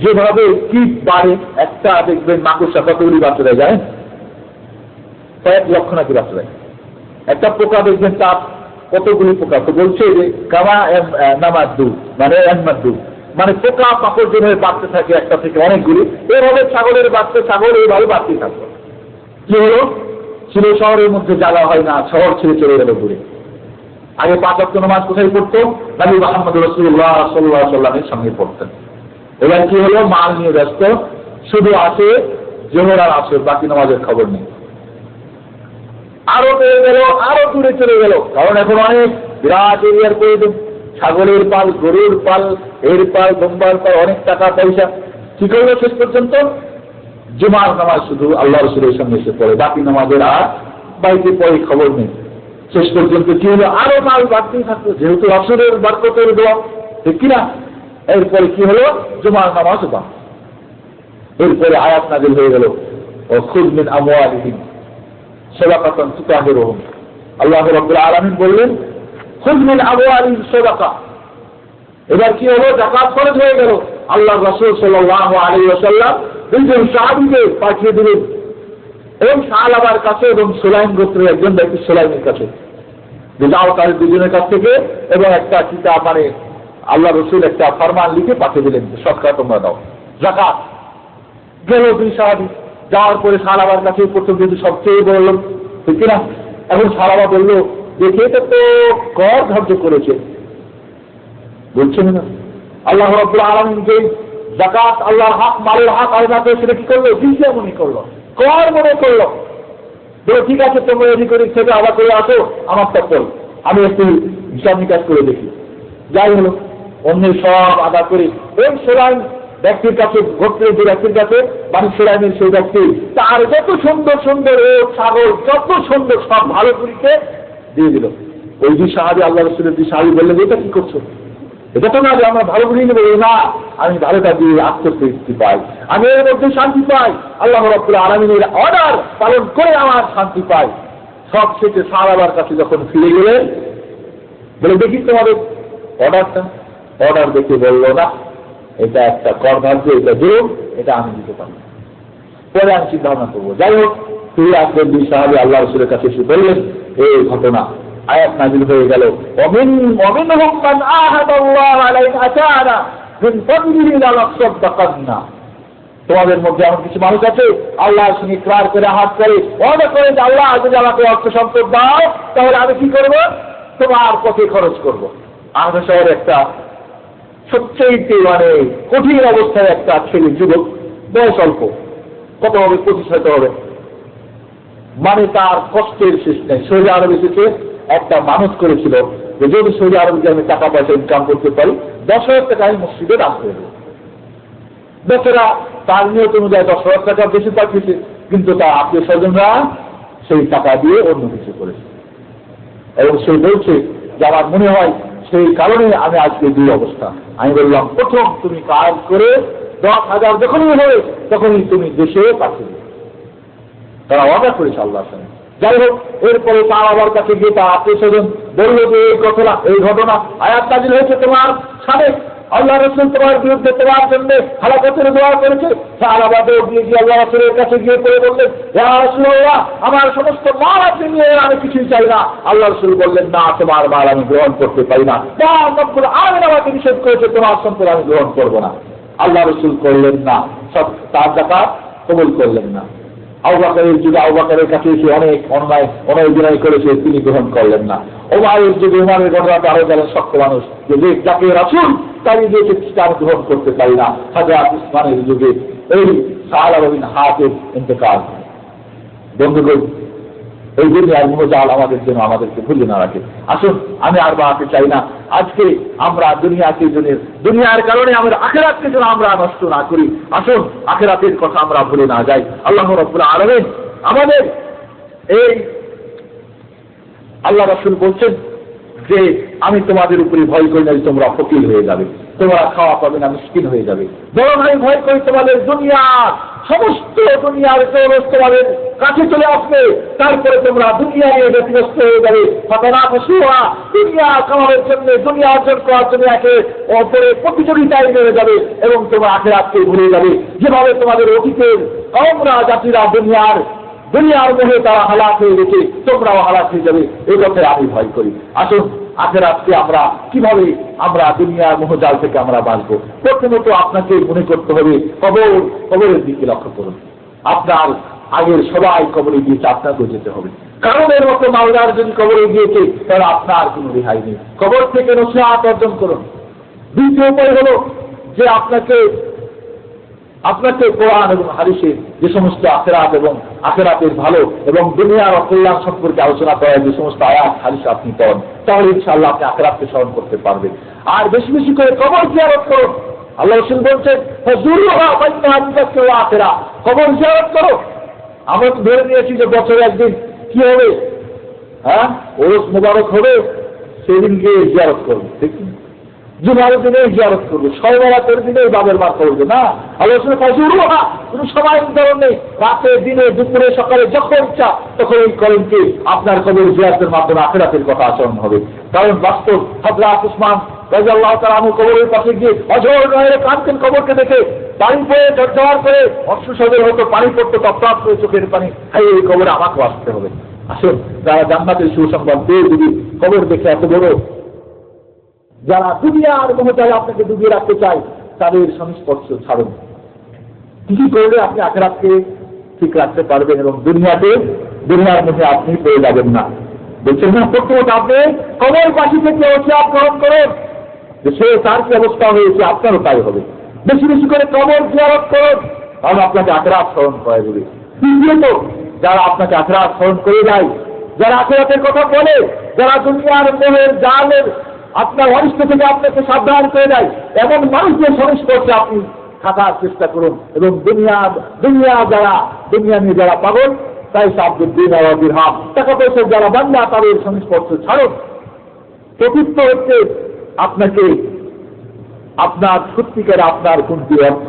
যেভাবে কীট বাড়ে, একটা দেখবেন মাকড়সা কতগুলি বাচ্চা যায়, কয়েক লক্ষ নাকি বাচ্চা যায়। একটা পোকা দেখবেন তার কতগুলি পোকা, তো বলছে যে কামা নামাদ্দু, মানে এনমাদ্দু, মানে পোকা পাকড় হয়ে বাড়তে থাকে একটা থেকে অনেকগুলি, এভাবে ছাগলের বাচ্চা ছাগল এইভাবে বাড়তে থাকবে। কি হলো, ছিল শহরের মধ্যে জায়গা হয় না, শহর ছেড়ে চলে গেল দূরে। আগে 5 ওয়াক্ত নামাজ কোথায় পড়তো? নবী মুহাম্মদ রাসূলুল্লাহ সাল্লাল্লাহু আলাইহি ওয়াসাল্লামের সঙ্গে পড়তেন। এবার কি হলো, মাল নিয়ে ব্যস্ত, শুধু আসে জোহর আর আসর, বাকি নামাজের খবর নেই। আরো বেড়ে গেল, আরো দূরে চলে গেল, কারণ এখন অনেক বিরাট এরিয়ার প্রয়োজন, ছাগলের পাল, গরুর পাল, এর পাল, দম্বার পাল, অনেক টাকা পয়সা। কি করলো শেষ পর্যন্ত? জুমার নামাজ শুধু আল্লাহ রাসূলের সঙ্গে এসে পড়ে, বাকি নামাজের আর বাড়িতে পড়ে খবর নেই। শেষ পর্যন্ত কি হলো, আরো মাল বাড়তেই থাকলো, যেহেতু রাসূলের বরকতের দোয়া, ঠিক কিনা? এরপরে কি হলো, জুমার নামাজ বা এরপরে আয়াত নাযিল হয়ে গেল, ও খুয মিন আমওয়ালিহিম সাদাকাতান তুতাহিরুহুম। আল্লাহ রাব্বুল আলামিন বললেন খুয মিন আমওয়ালিহিম সাদাকা। এবার কি হলো, যাকাত ফরজ হয়ে গেল। আল্লাহ রাসূল সাল্লাল্লাহু আলাইহি ওয়াসাল্লাম দুইজন সাহাবীকে পাঠিয়ে দিলেন এবং সাহাবার কাছে এবং সুলাইম গোত্রের একজন ব্যক্তি সুলাইমের কাছে, যে যাও তাদের দুজনের কাছ থেকে এবং একটা কিতাব, মানে আল্লাহ রাসূল একটা ফরমান লিখে পাঠিয়ে দিলেন, সদকা তোমরা দাও, যাকাত। গেল দুই সাহাবী, যাওয়ার পরে সাহাবার কাছে প্রথম কিন্তু সবচেয়ে বলল, ঠিক কিনা? এখন সাহাবা বলল, দেখে তো কর ধার্য করেছে, বলছেন না আল্লাহ রাব্বুল আলামিন যে যাকাত আল্লাহর হক, মালের হক আলাদা, সেটা কি করলো? জিজিয়া মনে করলো, কর মনে করলো। বলো ঠিক আছে, তোমরা এদিক ওদিক থেকে আবার করে আসো, আমার তখন আমি একটু হিসাব নিকাশ করে দেখি। যাই হলো, অন্যের সব আদা করে ওই সুলাইম ব্যক্তির কাছে, গোত্রের যে ব্যক্তির কাছে, মানে সুলাইমের সেই ব্যক্তি, তার যত সুন্দর সুন্দর ও ছাগল, যত সুন্দর সব ভালো গুলিকে দিয়ে দিল। ওই দুই সাহাবী, আল্লাহ রাসূলের দুই সাহাবী বললেন, এটা কি করছো? এটা তো না যে আমরা ভালো গুলি নেবো, না, আমি ভালোটা দিয়ে আত্মতৃপ্তি পাই, আমি এর মধ্যে শান্তি পাই, আল্লাহ রাব্বুল আলামিনের অর্ডার পালন করে আমার শান্তি পাই। সব শেষে সাহাবার কাছে যখন ফিরে গেলেন, বলে দেখি তোমাদের অর্ডারটা। অর্ডার দেখে বললো, না, এটা একটা কর ধার্য, এটা জুলুম, এটা আমি দিতে পারি, পরে আমি চিন্তা ভাবনা করবো। যাই হোক, ফিরে আসলেন দুই সাহাবী, আল্লাহ রাসূলের কাছে এসে বললেন এই ঘটনা। আয়াত নাযিল হয়ে গেল, ওমিনহুম মান আহাদাল্লাহু আলাইহি আতানা মিন ফাদলিহি লানাসাদাকান্না। তোমাদের মধ্যে এমন কিছু মানুষ আছে আল্লাহর সঙ্গে ইকরার করে, হাত করে, ওয়াদা করে যে আল্লাহ যদি আমাকে অর্থ সম্পদ দাও তাহলে আমি কি করবো? তোমার পথে খরচ করবো। আমাদের শহরে একটা সবচেয়ে মানে কঠিন অবস্থায় একটা ছেলে, যুবক, বয়স অল্প, কত হবে, 25 হতে হবে, মানে তার কষ্টের শেষ নেই। সৌদি আরব এসেছে, একটা মানুষ করেছিল যে যদি সৌদি আরবকে আমি টাকা পয়সা ইনকাম করতে পারি 10,000 টাকা আমি মসজিদে দান করে দেবো। বেচারা তার নিয়ত অনুযায়ী 10,000 টাকা বেশি পাঠিয়েছে, কিন্তু তার আত্মীয় স্বজনরা সেই টাকা দিয়ে অন্য কিছু করেছে। এবং সে বলছে যে আমার মনে হয় সেই কারণে আমি আজকে দুই অবস্থা। আমি বললাম, প্রথম তুমি কাজ করে 10,000 যখনই হবে তখনই তুমি দেশে পাঠিয়ে দেবে। তারা অর্ডার করেছে আল্লাহর সঙ্গে। যাই হোক, এরপরে তার আবার কাছে গিয়ে তার আত্মীয় স্বজন বলল যে এই ঘটনা আয়াত নাযিল হয়েছে তোমার সাথে, আল্লাহ রাসূল তোমার বিরুদ্ধে তোমার জন্য হালাকতের দোয়া করেছে। সাহাবাদের গিয়ে আল্লাহ রাসূলের কাছে গিয়ে পড়ে বললেন, ইয়া রাসূলুল্লাহ, আমার সমস্ত মাল আপনি নিয়ে, আমি কিছুই চাই না। আল্লাহ রাসূল বললেন, না, তোমার মাল আমি গ্রহণ করতে পারি না, রব্বুল আলামিন আমাকে নিষেধ করেছে, তোমার সম্পদ আমি গ্রহণ করবো না। আল্লাহ রাসূল করলেন না, সব তার যাকাত কবুল করলেন না। আবু বকরের যুগে আবু বকরের কাছে এসে অনেক অন্যায় করেছে, তিনি গ্রহণ করলেন না। ওমরের যুগে ওমরের ঘটনাটা আরো গেলেন শক্ত মানুষ, যে যাকে রাসূল তারিয়ে দিয়েছে তার গ্রহণ করতে পারি না। হযরত উসমানের যুগে এই সাহাবা বিন হাতিব ইন্তেকাল। বন্ধুগণ, এই দুনিয়ার মনোজাল আমাদের জন্য আমাদেরকে ভুলে না রাখে। আসুন, আমি আর বাড়াতে চাই না। আজকে আমরা দুনিয়ার কারণে আমাদের আখিরাতকে যেন আমরা নষ্ট না করি। আসুন, আখিরাতের কথা আমরা ভুলে না যাই। আল্লাহ রাব্বুল আলামিন আমাদের এই আল্লাহ রাসূল বলছেন যে আমি তোমাদের উপরে ভয় করি না তোমরা ফকির হয়ে যাবে, তোমরা খাওয়া পাবে না, মিসকিন হয়ে যাবে। বরং আমি ভয় করি তোমাদের সমস্ত দুনিয়ার জগৎ তোমাদের কাছে চলে আসবে, তারপরে তোমরা দুনিয়া নিয়ে ব্যতিব্যস্ত হয়ে যাবে। দুনিয়া কামানোর জন্য, দুনিয়া অর্জন করার জন্য একে অপরে প্রতিযোগিতায় নেমে যাবে এবং তোমরা আখিরাতকে ভুলে যাবে। যেভাবে তোমাদের অতীতের কওমরা, জাতিরা দুনিয়ার মোহে তারা হালাক হয়ে গেছে, তোমরাও হালাক হয়ে যাবে। এই কথায় আমি ভয় করি। আসুন, আখিরাতকে আমরা কিভাবে আমরা দুনিয়ার মোহজাল থেকে আমরা বাঁচবো। প্রথমত আপনাকে মনে করতে হবে কবরের দিকে লক্ষ্য করুন। আপনার আগের সবাই কবরে গিয়েছে, আপনাকেও যেতে হবে। কারণ এর মতো মালদার যদি কবরে গিয়েছে তাহলে আপনার কোনো রেহাই নেই। কবর থেকে নসিহত অর্জন করুন। দ্বিতীয় উপায় হলো যে আপনাকে কোরআন এবং হাদিসের যে সমস্ত আখিরাত এবং আখিরাতের ভালো এবং দুনিয়ার অকল্যাণ সম্পর্কে আলোচনা করার যে সমস্ত আয়াত হাদিস আপনি পড়েন, তাহলে ইনশাআল্লাহ আপনি আখিরাতকে স্মরণ করতে পারবেন। আর বেশি বেশি করে কবর জিয়ারত করুন। আল্লাহ রাসূল বলছেন ফাজুরুহা ফাইন্নাহা তুযাক্কিরুল আখিরা, কবর জিয়ারত করো। আমরা তো ধরে নিয়েছি যে বছরে একদিন কি হবে, ওরস মোবারক হবে, সেদিন গিয়ে জিয়ারত করবো, ঠিক না? জুমার দিনে জিয়ারত করবো, সর্বরাতের দিনে বাবের মার করবে না। আলোচনা ফাজুরুহা, কোনো সময় নির্ধারণ নেই, রাতে দিনে দুপুরে সকালে যখন ইচ্ছা তখন এই করেন কি আপনার কবর জিয়ারতের মাধ্যমে আখিরাতের কথা আচরণ হবে। কারণ বাস্তব হযরত উসমান রাদিয়াল্লাহু তাআলা আনহু কবরের পাশে গিয়ে অঝর নয়নে কাঁদতেন কবরকে দেখে, পানি পড়ে ঝরঝর করে অশ্রুসজল হতো, পানি পড়তো টপটপ করে চোখের পানি, হাই এই কবরে আমাকে আসতে হবে। আসুন, যারা জান্নাতের সুসংবাদ পেয়ে যদি কবর দেখে এত বড়, যারা দুনিয়ার মোহজালে আপনাকে ডুবিয়ে রাখতে চায় তাদের সংস্পর্শ ছাড়ুন। কি করলে আপনি আখিরাতকে ঠিক রাখতে পারবেন এবং দুনিয়ার মধ্যে আপনি পেয়ে যাবেন না। বলছেন না, প্রথমত আপনি কবরবাসী থেকে ওসিয়াত গ্রহণ করুন যে সে তার কি অবস্থা হয়েছে আপনারও তাই হবে। বেশি বেশি করে কবর জিয়ারত করুন, তাহলে আপনাকে আখিরাত স্মরণ করে দেবে। তৃতীয়ত, যারা আপনাকে আখিরাত স্মরণ করে দেয়, যারা আখিরাতের কথা বলে, যারা দুনিয়ার মোহের জালের আপনার অনিষ্ট থেকে আপনাকে সাবধান করে দেয়, এমন মানুষদের সংস্পর্শে আপনি থাকার চেষ্টা করুন। এবং দুনিয়া নিয়ে যারা পাগল, তাই সাবুদ্দিন দিরহাম, টাকা পয়সার যারা বান্দা, তাদের সংস্পর্শ ছাড়ুন। চতুর্থ হচ্ছে আপনাকে আপনার সত্যিকার আপনার কোনটি অর্থ,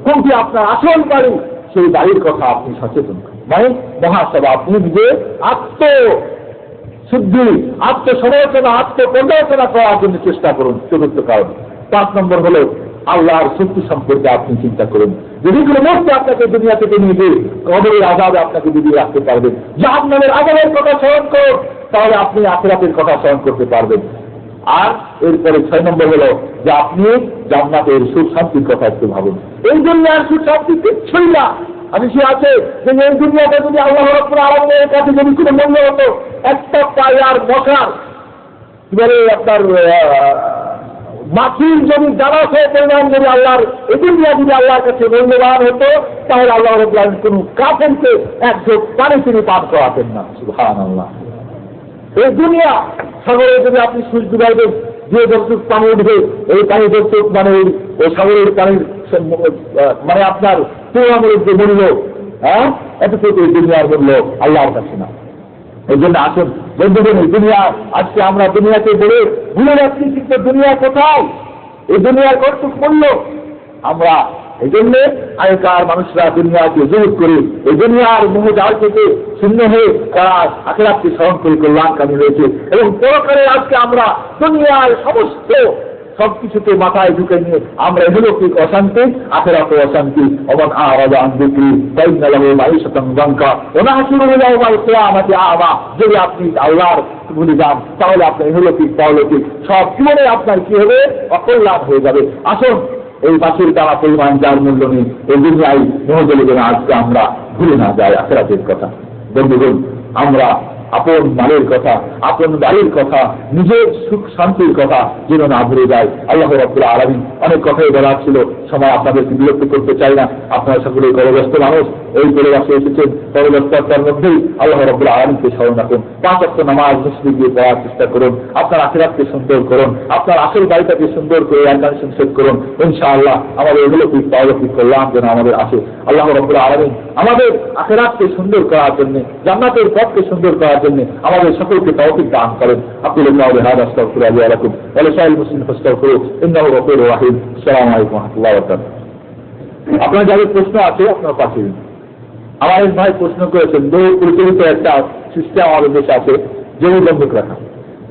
কোনটি আপনার আসল বাড়ি, সেই বাড়ির কথা আপনি সচেতন করেন। মানে মহাসভা আপনি নিজে আত্মশুদ্ধি, আত্মসমালোচনা, আত্মপর্যালোচনা করার জন্য চেষ্টা করুন। চতুর্থ কারণ। 5 নম্বর হলো আল্লাহর শক্তি সম্পর্কে আপনি চিন্তা করুন। যদি কোনো মুহূর্তে আপনাকে দুনিয়া থেকে নিয়ে গিয়ে কবরের আযাবে আপনাকে ডুবিয়ে রাখতে পারবেন, জাহান্নামের আযাবের কথা স্মরণ করুন, তাহলে আপনি আখিরাতের কথা স্মরণ করতে পারবেন। আর এরপরে 6 নম্বর হলো যে আপনি জান্নাতের সুখ শান্তির কথা একটু ভাবুন। এই দুনিয়ার সুখ শান্তি কিচ্ছুই না। হাদিসে আছে যে এই দুনিয়াটা যদি আল্লাহ রাব্বুল আলামিনের কাছে যদি কোনো মূল্য হতো, একটা পায়ার মশার কি বলে আপনার মাটির যদি জানাশয় পরিমাণ যদি আল্লাহর এই দুনিয়া যদি আল্লাহর কাছে মূল্যবান হতো, তাহলে আল্লাহ রাব্বুল আলামিন কোনো কাফেরকে এক ঢোক পানি তিনি পান করাতেন না। সুবহানাল্লাহ। এই দুনিয়া সাগরে যদি আপনি সূর্য ডুবাইবেন, যে যতটুক পানি উঠবে, এই পানি যতটুক মানে ওই সাগরের পানির মানে আপনার তুলনামূলক যে মূল্য, এতটুকু এই দুনিয়ার মূল্য আল্লাহর কাছে না। এই জন্য আসুন বন্ধুগণ, এই দুনিয়া আজকে আমরা দুনিয়াকে বলে ভুলে যাচ্ছি, কিন্তু দুনিয়া কোথায়, এই দুনিয়ার কতটুক মূল্য আমরা এই জন্য আগেকার মানুষরা দুনিয়াকে জোর করে এই দুনিয়ার মোহজাল থেকে শূন্য হয়ে তারা আখিরাতকে স্মরণ করে কল্যাণকামী হয়েছে। এবং পরকালে আজকে আমরা দুনিয়ার সমস্ত সবকিছুকে মাথায় ঢুকে নিয়ে আমরা ইহলৌকিক অশান্তি, আখিরাতে অশান্তি। অমান আরাদা আন যিকরি ফাইন্না লাহু মাঈশাতান যানকা ওয়া নাহশুরুহু ইয়াওমাল কিয়ামাতি আ'মা। যদি আপনি আল্লাহর ভুলে যান, তাহলে আপনার ইহলৌকিক পরলৌকিক সব জীবনে আপনার কি হবে, অকল্যাণ হয়ে যাবে। আসুন, এই বাসের দ্বারা পরিমাণ যার মূল্য নেই, এই দুনিয়ায় মোহজলে যেন আজকে আমরা ভুলে না যাই আখিরাতের কথা। বন্ধুগণ, আমরা আপন মালের কথা, আপন বাড়ির কথা, নিজের সুখ শান্তির কথা যেন না ভুলে যায়। আল্লাহ রাব্বুল আলামিন অনেক কথাই বলার ছিল, সময় আপনাদেরকে বিরক্ত করতে চাই না। আপনারা সকলে কর্মব্যস্ত মানুষ, এই পরিবেশে এসেছেন, কর্মব্যস্ততার মধ্যেই আল্লাহ রাব্বুল আলামিনকে স্মরণ রাখুন। 5 ওয়াক্ত নামাজ মসজিদে গিয়ে পড়ার চেষ্টা করুন। আপনার আখিরাতকে সুন্দর করুন, আপনার আসল বাড়িটাকে সুন্দর করে এয়ারকন্ডিশন সেট করুন। ইনশাআল্লাহ আমাদের এগুলো কি পারলৌকিক কল্যাণ যেন আমাদের আসে। আল্লাহ রাব্বুল আলামিন আমাদের আখিরাতকে সুন্দর করার জন্য, জান্নাতের পথকে সুন্দর করার জন্য আমাদের সকলকে তৌফিক দান করেন। আকুলু কাওলি হাযা আস্তাগফিরুল্লাহ লি ওয়া লাকুম ওয়া লিসাইরিল মুসলিমিন ফাস্তাগফিরুহু ইন্নাহু গফুরুর রাহিম। আসসালামু আলাইকুম ওয়া রাহমাতুল্লাহি ওয়া বারাকাতুহু। আপনার যাদের প্রশ্ন আছে আপনার পাশে দিন। আমার এক ভাই প্রশ্ন করেছেন, বহু প্রচলিত একটা সিস্টেম আমাদের দেশে আছে জমি বন্ধক রাখা।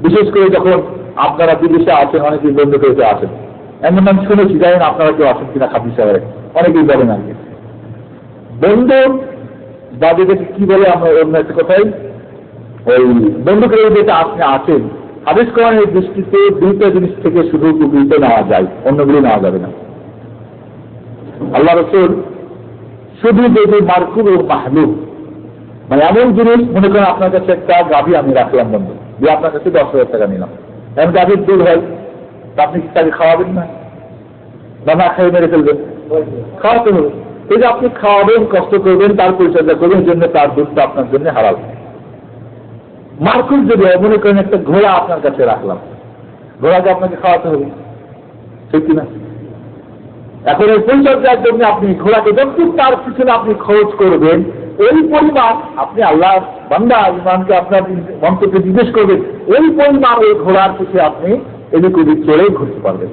বিশেষ করে যখন আপনারা বিদেশে আছেন, অনেকেই বন্ধক রেখে আসেন। এমন আমি শুনেছি, জানেন আপনারা কেউ আসেন কিনা খাবি সাগরে, অনেকেই বলেন আর কি বন্ধক বা যেটাকে কি বলে, আমরা অন্য একটা কথাই ওই বন্ধুকের যেটা আপনি আছেন হাদিস কোরআনের দৃষ্টিতে দুইটা জিনিস থেকে শুধু উপকৃত নেওয়া যায়, অন্যগুলি নেওয়া যাবে না। আল্লাহ রাসূল শুধু যদি মারকুব ও মাহলুব, মানে এমন জিনিস, মনে করেন আপনার কাছে একটা গাভী আমি রাখলাম বন্ধু, যে আপনার কাছে 10,000 টাকা নিলাম, এমন গাভীর দুধ হয়, তা আপনি তাকে খাওয়াবেন না, বা না খেয়ে মেরে ফেলবেন? খাওয়াতে হবে। এই যে আপনি খাওয়াবেন, কষ্ট করবেন, তার পরিচর্যা করবেন, জন্য তার দুধটা আপনার জন্য হালাল। মারকুব যদি মনে করেন একটা ঘোড়া আপনার কাছে রাখলাম, ঘোড়াকে আপনাকে খাওয়াতে হবে, ঠিক কিনা? এখন এই পরিচর্যার জন্য আপনি ঘোড়াকে যতটুকু তার পিছনে আপনি খরচ করবেন, ওই পরিমাণ আপনি আল্লাহ বান্দা ইমানকে আপনার মন্ত্রকে জিজ্ঞেস করবেন, ওই পরিমাণ ওই ঘোড়ার পিছিয়ে আপনি এদিক ওদিক চলে ঘুরতে পারবেন।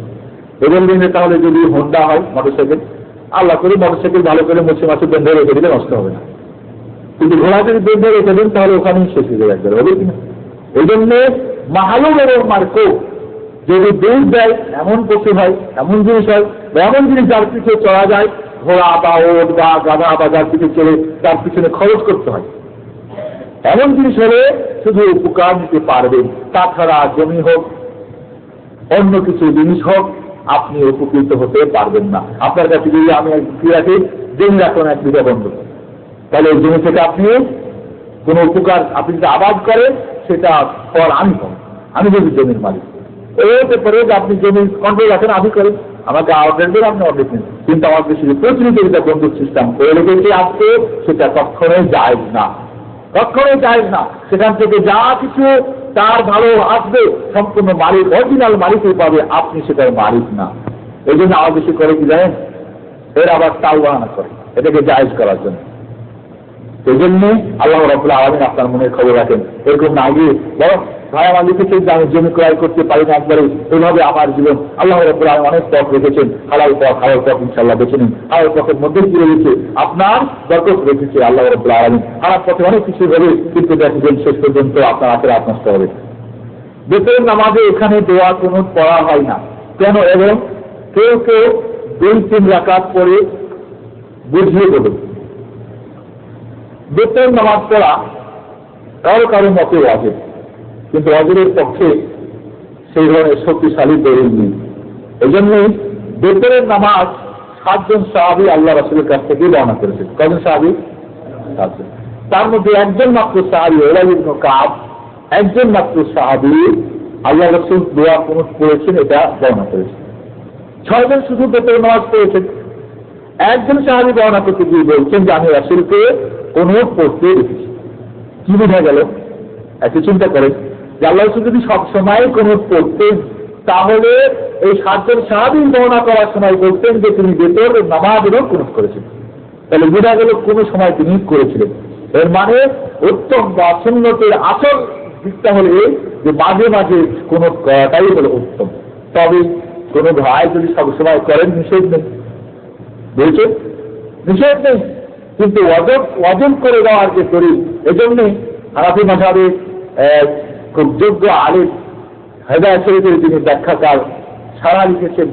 এদের দিনে তাহলে যদি হোন্ডা হয় মোটরসাইকেল, আল্লাহ করে মোটরসাইকেল ভালো করে মুছে মাছে বেঁধে রেখে দিলে নষ্ট হবে না, কিন্তু ঘোড়া যদি বেঁধে রেখে দেন তাহলে ওখানেই শেষ হয়ে যাবে, হবে কিনা? এই জন্য মাহালুম এবং মার্কো যদি দুধ দেয় এমন পশু হয়, এমন জিনিস হয়, বা এমন জিনিস যার পিছিয়ে চলা যায়, ঘোড়া বা ওট বা গাধা বা যার পিছিয়ে চলে তার পিছনে খরচ করতে হয়, এমন জিনিস হলে শুধু উপকার নিতে পারবেন। তাছাড়া জমি হোক অন্য কিছু জিনিস হোক আপনি উপকৃত হতে পারবেন না। আপনার কাছে যদি আমি কি রাখি, জমি রাখুন 1 বিঘা বন্ধু, তাহলে ওই জমি থেকে আপনি কোনো উপকার, আপনি যদি আবাদ করেন সেটা ফল আমি পাবো, আমি যদি জমির মালিক। এতে পরে যে আপনি জমি কন্ট্রোল রাখেন, আমি করেন, আমাকে অর্ডার দেন, আপনি অর্ডার দেন, কিন্তু আমার দেশে প্রচলিত যেটা বন্ধুর সিস্টেম করে রেখেছে আজকে, সেটা কখনোই জায়েজ না, কখনোই জায়েজ না। সেখান থেকে যা কিছু তার ভালো আসবে সম্পূর্ণ মালিক, অরিজিনাল মালিকই পাবে, আপনি সেটার মালিক না। এই জন্য আমার দেশে করে কি জানেন, এর আবার তাও বাহানা করে এটাকে জায়েজ করার জন্য। এই জন্য আল্লাহ রাব্বুল আলামিন আপনার মনের খবর রাখেন, এরকম না আগে বরং ভাই আমার লিখেছেন যে আমি জমি ক্রয় করতে পারি না একবারে, এইভাবে আমার জীবন আল্লাহ রাব্বুল আলামিন অনেক পথ রেখেছেন, হালাল পথ ইনশাআল্লাহ বেছে নিন। হালাল পথের মধ্যে কি রয়েছে, আপনার বরকত রেখেছে আল্লাহ রাব্বুল আলামিন। হালাল পথে অনেক কিছু হবে, কিন্তু দেখবেন শেষ পর্যন্ত আপনার আখিরাত নষ্ট হবে। বেতন নামাজে এখানে দোয়া কুনুত পড়া হয় না কেন, এবং কেউ কেউ 2-3 রাকাত পড়ে বুঝিয়ে দেবে। বেতন নামাজ পড়া কারো মতে ওয়াজিব, কিন্তু ওয়াজিবের পক্ষে সেই ধরনের শক্তিশালী দলিল নেই। এই জন্যই বেতনের নামাজ 7 জন সাহাবী আল্লাহ রাসূলের কাছ থেকে বর্ণনা করেছেন। কজন সাহাবী? 7 জন। তার মধ্যে একজন মাত্র সাহাবী উবাই ইবনে কাব, একজন মাত্র সাহাবী আল্লাহ রাসূল দোয়া কুনুত পড়েছেন, এটা বর্ণনা করেছেন। 6 জন শুধু বেতনের নামাজ পড়েছেন। একজন সাহাবী বর্ণনা করতে গিয়ে বলছেন যে আমি রাসূলকে কুনুত পড়তে দেখেছি। কি বোঝা গেল? একটু চিন্তা করেন যে আল্লাহ রাসূল যদি সবসময় কুনুত পড়তেন, তাহলে এই 7 জন সাহাবী বর্ণনা করার সময় বলতেন যে তিনি বেতনের নামাজেরও কুনুত করেছেন, তাহলে বোঝা গেল কোনো সময় তিনি করেছিলেন। এর মানে উত্তম বা সুন্নতের আসল দিকটা হলো এই যে মাঝে মাঝে কুনুত করাটাই হলো উত্তম। তবে কোনো ভাই যদি সবসময় করেন নিষেধ নেই, বুঝছেন, নিষেধ নেই, কিন্তু ওয়াজিব করে দেওয়ার যে দলিল। এজন্য হানাফি মাযহাবের খুব যোগ্য আলিম হেদায়েত শরীফের যিনি ব্যাখ্যাকার সারা লিখেছেন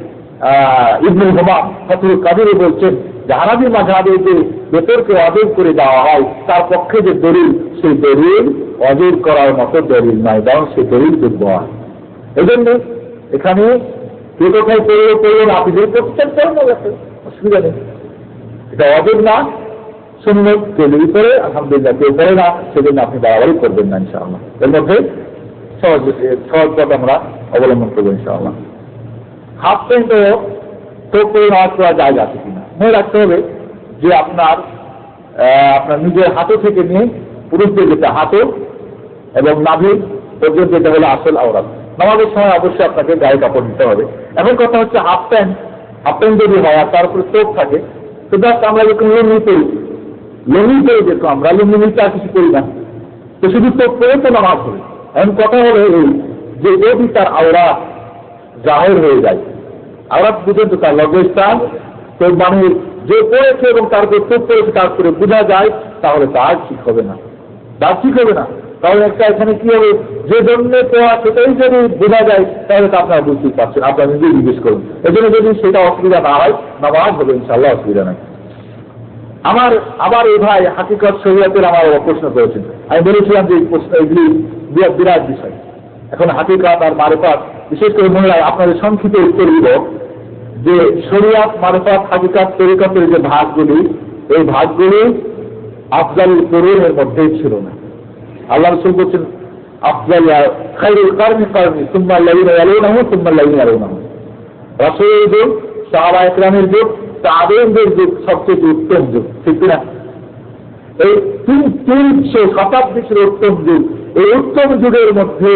ইবনুল হুমাম ফাতুল কাদিরে বলছেন যে হানাফি মাযহাবে যে বেতনকে ওয়াজিব করে দেওয়া হয় তার পক্ষে যে দলিল, সেই দলিল ওয়াজিব করার মতো দলিল নয়, বরং সেই দলিল যোগ্য হয়। এজন্য এখানে কে কোথায় পড়লেন আপনি যদি প্রতিষ্ঠান করেন অসুবিধা নেই, এটা ওয়াজিব না, সুন্নত। কেউ যদি পড়ে আলহামদুলিল্লাহ, কেউ পড়ে না সেজন্য আপনি বাড়াবাড়ি করবেন না ইনশাআল্লাহ। এর মধ্যে সহজ পথ আমরা অবলম্বন করবো ইনশাআল্লাহ। হাফ প্যান্টও টোপ করে নামাজ পড়া যায় আছে কিনা মনে রাখতে হবে যে আপনার নিজের হাঁটু থেকে নিয়ে পুরুষদের যেটা হাঁটু এবং নাভি পর্যন্ত যেটা হলো আসল আওরাত। নামাজের সময় অবশ্যই আপনাকে গায়ে কাপড় দিতে হবে। এখন কথা হচ্ছে হাফ প্যান্ট যদি হয় আর তার উপরে টোপ থাকে, তো জাস্ট আমরা যখন লুঙ্গি পরি দেখো আমরা লুঙ্গিতে আর কিছু করি না, তো শুধু টোপ করে তো নামাজ হবে। এখন কথা হলো এই যে যদি তার আওরাত জাহির হয়ে যায়, আওরাত বুঝেন তো তার লজ্জাস্থান, তো মানে যে পড়েছে এবং তারপরে টোপ করেছে তারপরে বোঝা যায়, তাহলে তার ঠিক হবে না, তাহলে একটা এখানে কি হবে, যে জন্য পড়া সেটাই যদি বোঝা যায় তাহলে তো আপনারা বুঝতেই পারছেন, আপনারা নিজেই জিজ্ঞেস করুন। এই জন্য যদি সেটা অসুবিধা না হয় নামাজ হবে ইনশাআল্লাহ, অসুবিধা নাই। আবার এই ভাই হাকিকত শরীয়তের আমার প্রশ্ন করেছেন, আমি বলেছিলাম যে এই প্রশ্ন এগুলি বিরাট বিষয়। এখন হাকিকাত আর মারিফাত, বিশেষ করে মহিলা আপনাদের সংক্ষিপ্ত উত্তর দিব যে শরিয়াত, মারিফাত, হাকিকাত, তরিকতের যে ভাগগুলি, এই ভাগগুলি আফজালুল কুরুনের মধ্যেই ছিল না। আল্লাহ রাসূল বলেছেন আফজাল খায়রুল কারনি কারনি সুম্মা আল্লাযীনা ইয়ালুনাহু সুম্মা আল্লাযীনা ইয়ালুনাহু। রাসূলের যুগ, সাহাবায়ে কেরামের যুগ, তাবেঈনদের যুগ সবচেয়ে উত্তম যুগ, ঠিক না? এই 300 শতাব্দী ছিল উত্তম যুগ। এই উত্তম যুগের মধ্যে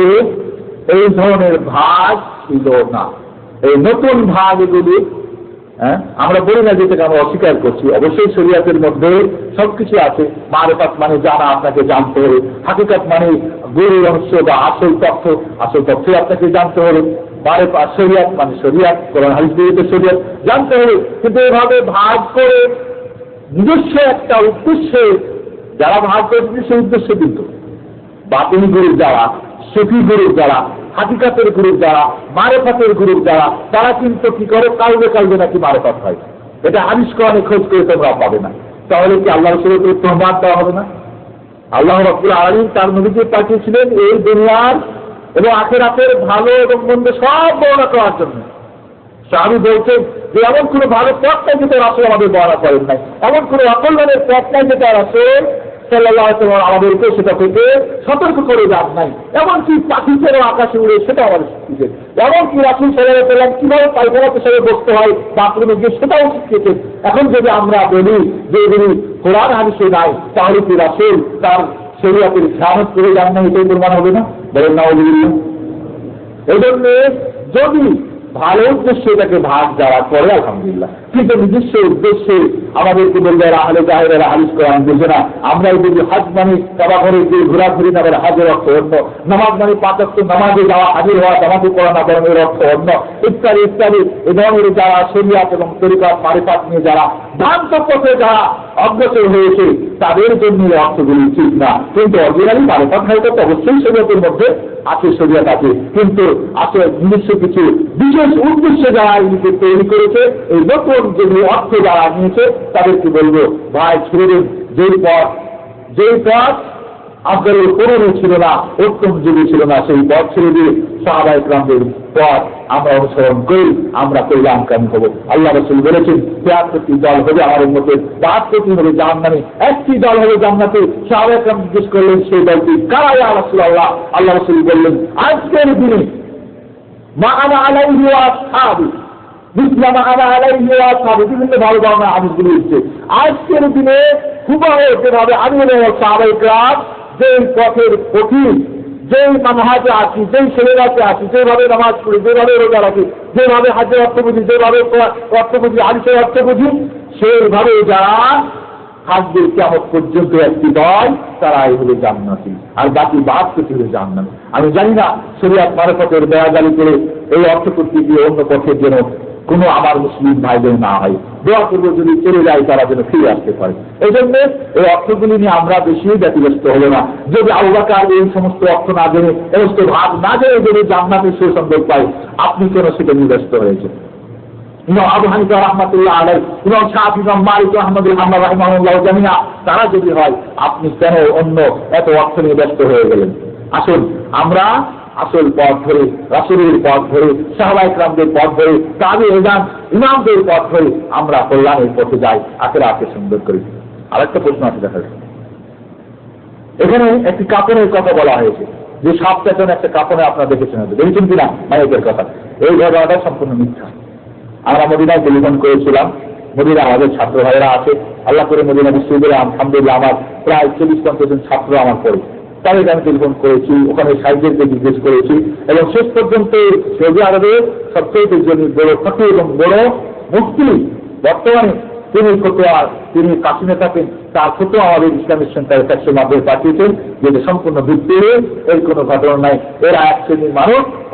এই ধরনের ভাগ ছিল না। এই নতুন ভাগ এগুলি আমরা বলি না, যেটাকে আমরা অস্বীকার করছি। অবশ্যই শরীয়তের মধ্যে সবকিছু আছে। মারিফাত মানে জানা, আপনাকে জানতে হবে। হাকিকাত মানে গভীর রহস্য বা আসল তথ্য আপনাকে জানতে হবে। মারিফাত, শরীয়ত মানে শরীয়ত, কোরআন হাদিস দিয়ে শরীয়ত জানতে হবে। কিন্তু এভাবে ভাগ করে নিজস্ব একটা উদ্দেশ্যে যারা ভাগ করে সেই উদ্দেশ্যে কিন্তু বাতিল গ্রুপ যারা, সুফি গ্রুপ যারা, হাকিকাতের গ্রুপ যারা, মারিফাতের গ্রুপ যারা, তারা কিন্তু কি করে কালবে নাকি মারিফাত হয়। এটা হাদিস কোরআনে খোঁজ করে তোমরা পাবে না। তাহলে কি আল্লাহ রাসূলের উপর তোহমাত দেওয়া হবে না? আল্লাহ রাব্বুল আলামিন তার নবীকে পাঠিয়েছিলেন এই দুনিয়ার এবং আখিরাতের ভালো এবং মন্দ সব বর্ণনা করার জন্য। সাহাবী বলছেন যে এমন কোনো ভালো পথ নাই যেটা রাসূল আমাদের বর্ণনা করেন নাই, এমন কোনো অকল্যাণের পথ নাই যেটা রাসূল সাল্লাল্লাহু আলাইহি ওয়াসাল্লাম আমাদেরকে সেটা থেকে সতর্ক করে যান নাই। এমনকি পাখি ছেড়ে আকাশে উড়ে সেটা আমাদের শিখিয়েছেন। এমনকি রাসূল সাল্লাল্লাহু আলাইহি ওয়াসাল্লাম কিভাবে পায়খানা পেশাবে বসতে হয়, বাথরুমে গিয়ে সেটাও শিখিয়েছেন। এখন যদি আমরা বলি যে এগুলি কোরআন হাদিসে নাই, তাহলে কি রাসূল তার শরীয়তের খেয়ানত করে যান না, এটাই প্রমাণ হবে না? বলেন না? এই জন্য যদি ভালো উদ্দেশ্যে এটাকে ভাগ যারা করে আলহামদুলিল্লাহ, কিন্তু নিজস্ব উদ্দেশ্যে আমাদেরকে বলবে আহলে জাহেরেরা হাদিস কোরআন বুঝে না। আমরা যদি হজ মানে কাবা ঘরে গিয়ে ঘোরাঘুরি না, হাজের অর্থ অন্য, নামাজ মানে 5 ওয়াক্ত নামাজে যাওয়া, হাজির হওয়া, নামাজে পড়া না করানোর অর্থ অন্য, ইত্যাদি ইত্যাদি। এ ধরনের যারা শরিয়াত এবং তরিকাত মারিফাত নিয়ে যারা ভ্রান্ত পথে যারা অগ্রসর হয়েছে, তাদের জন্য অর্থগুলি ঠিক না। কিন্তু অরিজিনালি মারিফাত হাইটা তো অবশ্যই শরিয়তের মধ্যে আছে, শরিয়াত আছে, কিন্তু আছে নিজস্ব কিছু বিশেষ উদ্দেশ্যে যারা এগুলিকে তৈরি করেছে। এই নতুন যেগুলি অর্থ যারা নিয়েছে তাদেরকে বলবো ভাই ছেড়ে দিন। যেই পথ আফজালুল কুরুনে ছিল না, উত্তম যুগে ছিল না, সেই পথ ছেড়ে দিয়ে সাহাবায়ে কেরামদের পথ আমরা অনুসরণ করি, আমরা কল্যাণকামী হব। আল্লাহ রাসূল বলেছেন 73টি দল হবে আমার উম্মতের, 72টি হবে জাহান্নামী, একটি দল হবে জান্নাতে। সাহাবায়ে কেরাম জিজ্ঞেস করলেন সেই দলটি কারা ইয়া রাসূলুল্লাহ? আল্লাহ রাসূল বললেন আজকের দিনে মা আনা আলাইহি ওয়া আসহাবি, বিভিন্ন ভালো ভালো হাদিসগুলি হচ্ছে আজকের দিনে হুবহু যেভাবে আমি সাহাবায়ে কেরাম যেই পথের কঠিন, যেই মানহাজে আছি, যেই শরীয়তে আছি, যেভাবে নামাজ পড়ি, যেভাবে রোজা রাখি, যেভাবে হাজের অর্থ বুঝি, যেভাবে অর্থ বুঝি, হাদিসের অর্থ বুঝি, সেইভাবে যারা থাকবে কিয়ামত পর্যন্ত একটি দল, তারা এগুলো জান্নাতি, আর বাকি 72টি হলো জাহান্নামী। আমি জানি না শরিয়াত মারফতের বেয়াদবি করে এই অর্থ করতে গিয়ে অন্য পথের যেন কোনো আমার মুসলিম ভাইদের না হয়। দোয়া করবো যদি চলে যায় তারা যেন ফিরে আসতে পারে। এই জন্য এই অর্থগুলি নিয়ে আমরা বেশি ব্যতিব্যস্ত হলো না। যদি আবু বকর এই সমস্ত অর্থ না জেনে, সমস্ত ভাগ না জেনে যদি জান্নাতের সুসংবাদ পাই, আপনি কেন সেটা নিয়ে ব্যস্ত হয়েছে? ইমাম আবু হানিফা রাহমাতুল্লাহ আলাইহি, ইমাম শাফিঈ, ইমাম মালিক রাহমাতুল্লাহ রাহিমাহুল্লাহ জামিআ, তারা যদি হয়, আপনি কেন অন্য এত অর্থ নিয়ে ব্যস্ত হয়ে গেলেন? আসুন আমরা আসল পথ ধরে, রাসূলের পথ ধরে, সাহাবায়ে কেরামদের পথ ধরে, তাবেঈন ইমামদের পথ ধরে আমরা কল্যাণের পথে যাই, আখিরাতকে সুন্দর করি। আরেকটা প্রশ্ন আছে, দেখা যাচ্ছে এখানে একটি কাপড়ের কথা বলা হয়েছে, যে সাপ পেছনে একটা কাপড়ে আপনারা দেখেছেন কিনা মায়ের কথা। এই ঘটনাটা সম্পূর্ণ মিথ্যা। আমরা মদিনায় টেলিফোন করেছিলাম, মদিনা আমাদের ছাত্র ভাইয়েরা আছে, আল্লাহ করে মদিনা বিশ্ববিদ্যালয়ে আলহামদুলিল্লাহ আমার প্রায় 40-50 জন ছাত্র আমার পড়ে, তাদেরকে আমি টেলিফোন করেছি, ওখানে সাইডদেরকে জিজ্ঞেস করেছি, এবং শেষ পর্যন্ত সৌদি আরবের সবচেয়ে বড় ফকি এবং বড় মুফতি বর্তমানে তিনি কাশিমে থাকেন, তার ফতোয়া আমাদের ইসলামিক সেন্টারের ফ্যাক্সের মাধ্যমে পাঠিয়েছেন, যেটা সম্পূর্ণ ভিত্তিহীন, এর কোনো ঘটনা নাই। এরা এক শ্রেণীর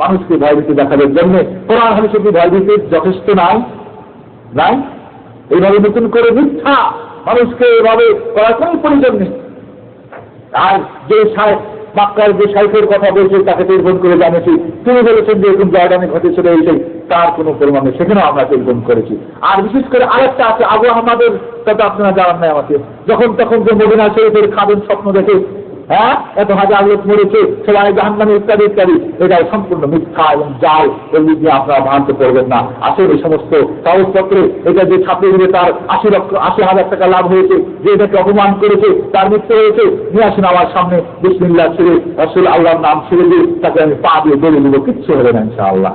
মানুষকে ভয়ভীতি দেখানোর জন্য কোরআন হাদিসে ভয়ভীতি যথেষ্ট নাই। এইভাবে নতুন করে মিথ্যা মানুষকে এভাবে করার কোনো প্রয়োজন নেই। আর যে মক্কার যে শাইখের কথা বলছে তাকে টেলিফোন করে জানিয়েছি, তিনি বলেছেন যে এরকম জর্ডানে ঘটেছিল এই সেই, তার কোনো প্রমাণ নেই, সেখানেও আমরা টেলিফোন করেছি। আর বিশেষ করে আরেকটা আছে আবু আহমদের কথা আপনারা জানান নাই আমাকে, যখন তখন যে মদিনা শরীফের খাদেম স্বপ্ন দেখে হ্যাঁ, এত হাজার লোক মরেছে, সবাই জাহান্নামে, ইত্যাদি ইত্যাদি, এটাও সম্পূর্ণ মিথ্যা এবং জাল। এগুলি দিয়ে আপনারা ভ্রান্ত করবেন না। আসলে এই সমস্ত কাগজপত্রে এটা যে ছাপিয়ে দিলে তার ৮০,০০০ টাকা লাভ হয়েছে, যে এটাকে অপমান করেছে, তার মৃত্যু হয়েছে, নিয়ে আসুন আমার সামনে, বিসমিল্লাহ ছেড়ে রাসূল আল্লাহর নাম ছেড়ে দিয়ে তাকে আমি পা দিয়ে দড়ে দেবো, কিচ্ছু হবে না ইনশাআল্লাহ।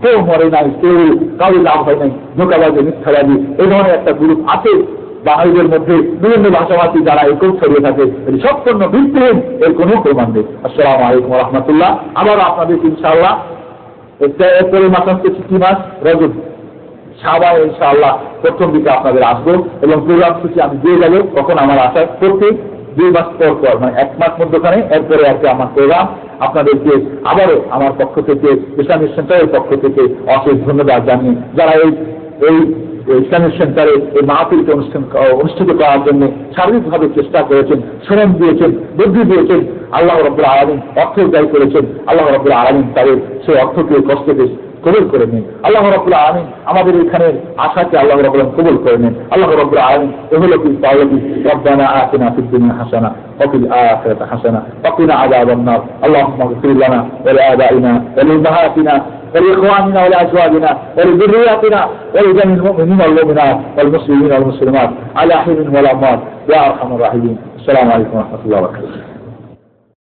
কেউ মরে নাই, কেউ কারো লাভ হয় নাই, ধোঁকাবাজি, মিথ্যাবাজি, এই ধরনের একটা গ্রুপ আছে বাঙালিদের মধ্যে, বিভিন্ন ভাষাভাষী যারা একও ছড়িয়ে থাকে, এটি সম্পূর্ণ ভিত্তিহীন, এর কোনো প্রমাণ নেই। আসসালামু আলাইকুম ওয়া রাহমাতুল্লাহ। আবার আপনাদের ইনশাআল্লাহ এরপরে মাস হচ্ছে কি মাস? রজব, শাবান, ইনশাআল্লাহ প্রথম দিকে আপনাদের আসবো এবং প্রোগ্রাম সূচি আমি দিয়ে যাবো। তখন আমার আশা প্রত্যেক 2 মাস পর, মানে 1 মাস মধ্যখানে এরপরে আছে আমার প্রোগ্রাম। আপনাদেরকে আবারও আমার পক্ষ থেকে, ইসলামিক সেন্টারের পক্ষ থেকে অশেষ ধন্যবাদ জানিয়ে, যারা এই ইসলামিক সেন্টারে এই মাহফিলকে অনুষ্ঠিত করার জন্য শারীরিকভাবে চেষ্টা করেছেন, শ্রম দিয়েছেন, বুদ্ধি দিয়েছেন, আল্লাহ রাব্বুল আলামিন অর্থ ব্যয় করেছেন, আল্লাহ রাব্বুল আলামিন তাদের সেই অর্থকে কষ্টকে কবুল করে নিন। আল্লাহ রাব্বুল আলামিন আমাদের এখানে আশাকে আল্লাহ রাব্বুল আলামিন কবুল করে নিন। আল্লাহ রাব্বুল আলামিন এগুলো কি পাওয়ালি রব্বানা আতিনা ফিদ দুনিয়া হাসানা ওয়া ফিল আখিরাতি হাসানা ওয়া কিনা আযাবান নার। আল্লাহুম্মা ইগফির লানা ওয়া লিআবাইনা ওয়া লিউম্মাহাতিনা ولإخواننا ولأزواجنا ولذرياتنا ولجميع المؤمنين والمؤمنات والمسلمين والمسلمات على حين ولا مات يا أرحم الراحمين. السلام عليكم ورحمة الله وبركاته.